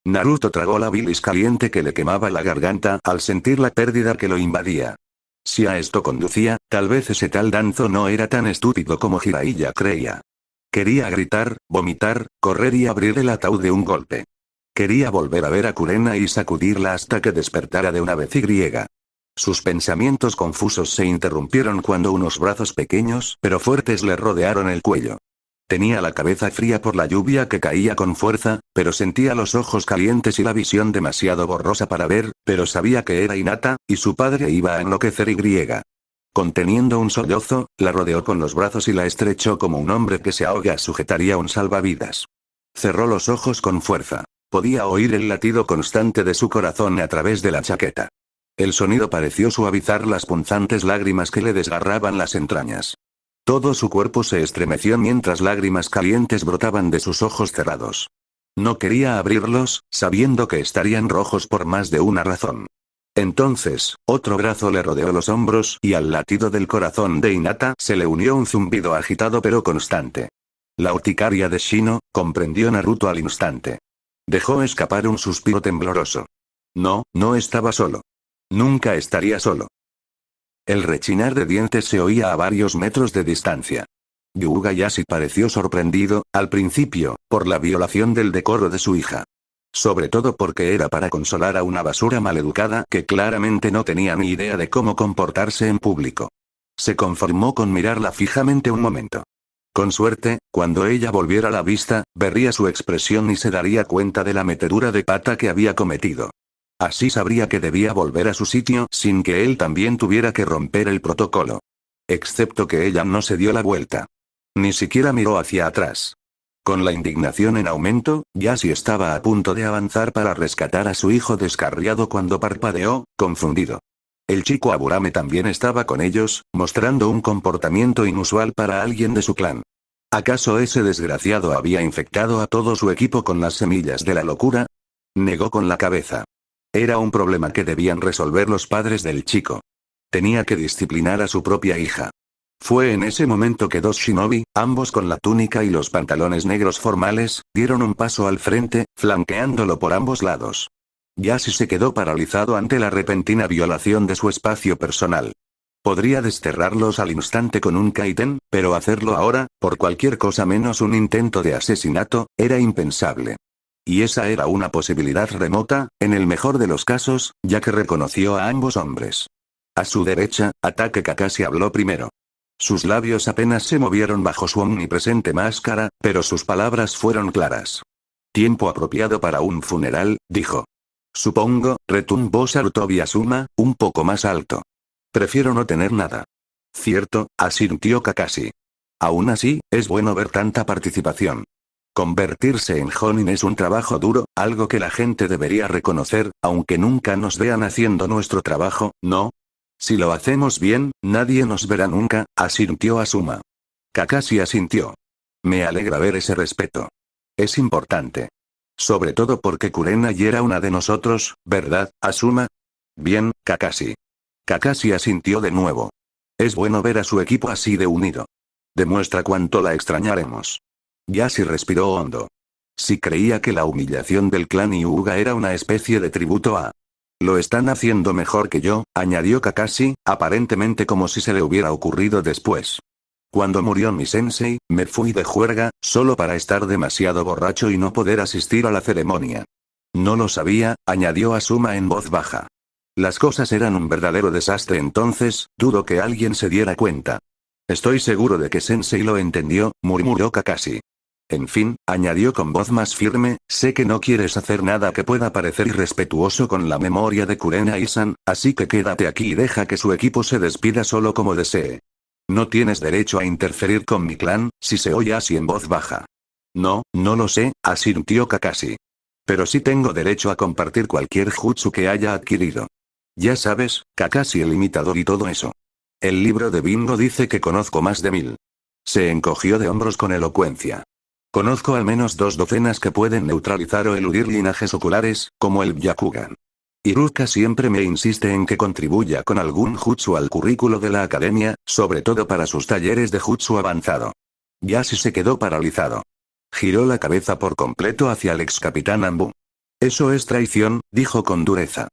Naruto tragó la bilis caliente que le quemaba la garganta al sentir la pérdida que lo invadía. Si a esto conducía, tal vez ese tal Danzo no era tan estúpido como Jiraiya creía. Quería gritar, vomitar, correr y abrir el ataúd de un golpe. Quería volver a ver a Kurenai y sacudirla hasta que despertara de una vez y. Sus pensamientos confusos se interrumpieron cuando unos brazos pequeños pero fuertes le rodearon el cuello. Tenía la cabeza fría por la lluvia que caía con fuerza, pero sentía los ojos calientes y la visión demasiado borrosa para ver, pero sabía que era Hinata, y su padre iba a enloquecer y. Conteniendo un sollozo, la rodeó con los brazos y la estrechó como un hombre que se ahoga sujetaría un salvavidas. Cerró los ojos con fuerza. Podía oír el latido constante de su corazón a través de la chaqueta. El sonido pareció suavizar las punzantes lágrimas que le desgarraban las entrañas. Todo su cuerpo se estremeció mientras lágrimas calientes brotaban de sus ojos cerrados. No quería abrirlos, sabiendo que estarían rojos por más de una razón. Entonces, otro brazo le rodeó los hombros y al latido del corazón de Hinata se le unió un zumbido agitado pero constante. La urticaria de Shino, comprendió Naruto al instante. Dejó escapar un suspiro tembloroso. No, no estaba solo. Nunca estaría solo. El rechinar de dientes se oía a varios metros de distancia. Yuga Yashi pareció sorprendido, al principio, por la violación del decoro de su hija. Sobre todo porque era para consolar a una basura maleducada que claramente no tenía ni idea de cómo comportarse en público. Se conformó con mirarla fijamente un momento. Con suerte, cuando ella volviera la vista, vería su expresión y se daría cuenta de la metedura de pata que había cometido. Así sabría que debía volver a su sitio sin que él también tuviera que romper el protocolo. Excepto que ella no se dio la vuelta. Ni siquiera miró hacia atrás. Con la indignación en aumento, Yashi estaba a punto de avanzar para rescatar a su hijo descarriado cuando parpadeó, confundido. El chico Aburame también estaba con ellos, mostrando un comportamiento inusual para alguien de su clan. ¿Acaso ese desgraciado había infectado a todo su equipo con las semillas de la locura? Negó con la cabeza. Era un problema que debían resolver los padres del chico. Tenía que disciplinar a su propia hija. Fue en ese momento que dos shinobi, ambos con la túnica y los pantalones negros formales, dieron un paso al frente, flanqueándolo por ambos lados. Yashi se quedó paralizado ante la repentina violación de su espacio personal. Podría desterrarlos al instante con un kaiten, pero hacerlo ahora, por cualquier cosa menos un intento de asesinato, era impensable. Y esa era una posibilidad remota, en el mejor de los casos, ya que reconoció a ambos hombres. A su derecha, Ataque Kakashi habló primero. Sus labios apenas se movieron bajo su omnipresente máscara, pero sus palabras fueron claras. Tiempo apropiado para un funeral, dijo. Supongo, retumbó Sarutobi Asuma, un poco más alto. Prefiero no tener nada. Cierto, asintió Kakashi. Aún así, es bueno ver tanta participación. Convertirse en Jonin es un trabajo duro, algo que la gente debería reconocer, aunque nunca nos vean haciendo nuestro trabajo, ¿no? Si lo hacemos bien, nadie nos verá nunca, asintió Asuma. Kakashi asintió. Me alegra ver ese respeto. Es importante. Sobre todo porque Kurenai era una de nosotros, ¿verdad, Asuma? Bien, Kakashi. Kakashi asintió de nuevo. Es bueno ver a su equipo así de unido. Demuestra cuánto la extrañaremos. Yashi respiró hondo. Si creía que la humillación del clan Hyuga era una especie de tributo a... Lo están haciendo mejor que yo, añadió Kakashi, aparentemente como si se le hubiera ocurrido después. Cuando murió mi sensei, me fui de juerga, solo para estar demasiado borracho y no poder asistir a la ceremonia. No lo sabía, añadió Asuma en voz baja. Las cosas eran un verdadero desastre entonces, dudo que alguien se diera cuenta. Estoy seguro de que Sensei lo entendió, murmuró Kakashi. En fin, añadió con voz más firme, sé que no quieres hacer nada que pueda parecer irrespetuoso con la memoria de Kurenai-san, así que quédate aquí y deja que su equipo se despida solo como desee. No tienes derecho a interferir con mi clan, si se oye así en voz baja. No, no lo sé, asintió Kakashi. Pero sí tengo derecho a compartir cualquier jutsu que haya adquirido. Ya sabes, Kakashi el imitador y todo eso. El libro de bingo dice que conozco más de 1000. Se encogió de hombros con elocuencia. Conozco al menos 2 docenas que pueden neutralizar o eludir linajes oculares, como el Byakugan. Iruka siempre me insiste en que contribuya con algún jutsu al currículo de la academia, sobre todo para sus talleres de jutsu avanzado. Yashi se quedó paralizado. Giró la cabeza por completo hacia el ex capitán Ambu. Eso es traición, dijo con dureza.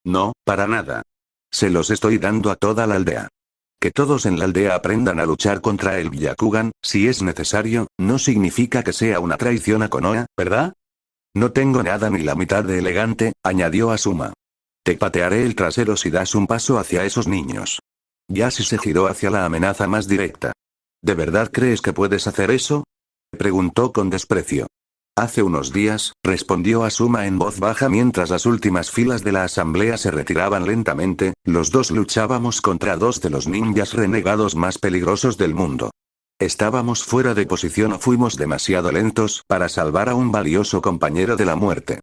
No, para nada. Se los estoy dando a toda la aldea. Que todos en la aldea aprendan a luchar contra el Byakugan, si es necesario, no significa que sea una traición a Konoha, ¿verdad? No tengo nada ni la mitad de elegante, añadió Asuma. Te patearé el trasero si das un paso hacia esos niños. Yashi se giró hacia la amenaza más directa. ¿De verdad crees que puedes hacer eso? Preguntó con desprecio. Hace unos días, respondió Asuma en voz baja mientras las últimas filas de la asamblea se retiraban lentamente, los dos luchábamos contra 2 de los ninjas renegados más peligrosos del mundo. Estábamos fuera de posición o fuimos demasiado lentos para salvar a un valioso compañero de la muerte.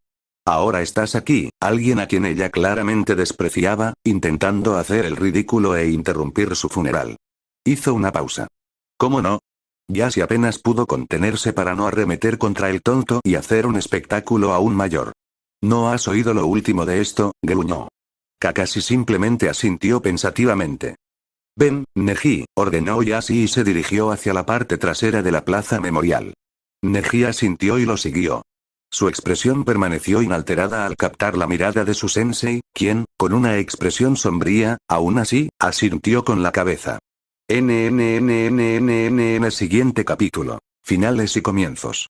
Ahora estás aquí, alguien a quien ella claramente despreciaba, intentando hacer el ridículo e interrumpir su funeral. Hizo una pausa. ¿Cómo no? Yashi apenas pudo contenerse para no arremeter contra el tonto y hacer un espectáculo aún mayor. ¿No has oído lo último de esto? Gruñó. Kakashi simplemente asintió pensativamente. Ven, Neji, ordenó Yashi y se dirigió hacia la parte trasera de la plaza memorial. Neji asintió y lo siguió. Su expresión permaneció inalterada al captar la mirada de su sensei, quien, con una expresión sombría, aún así, asintió con la cabeza. Siguiente capítulo. Finales y comienzos.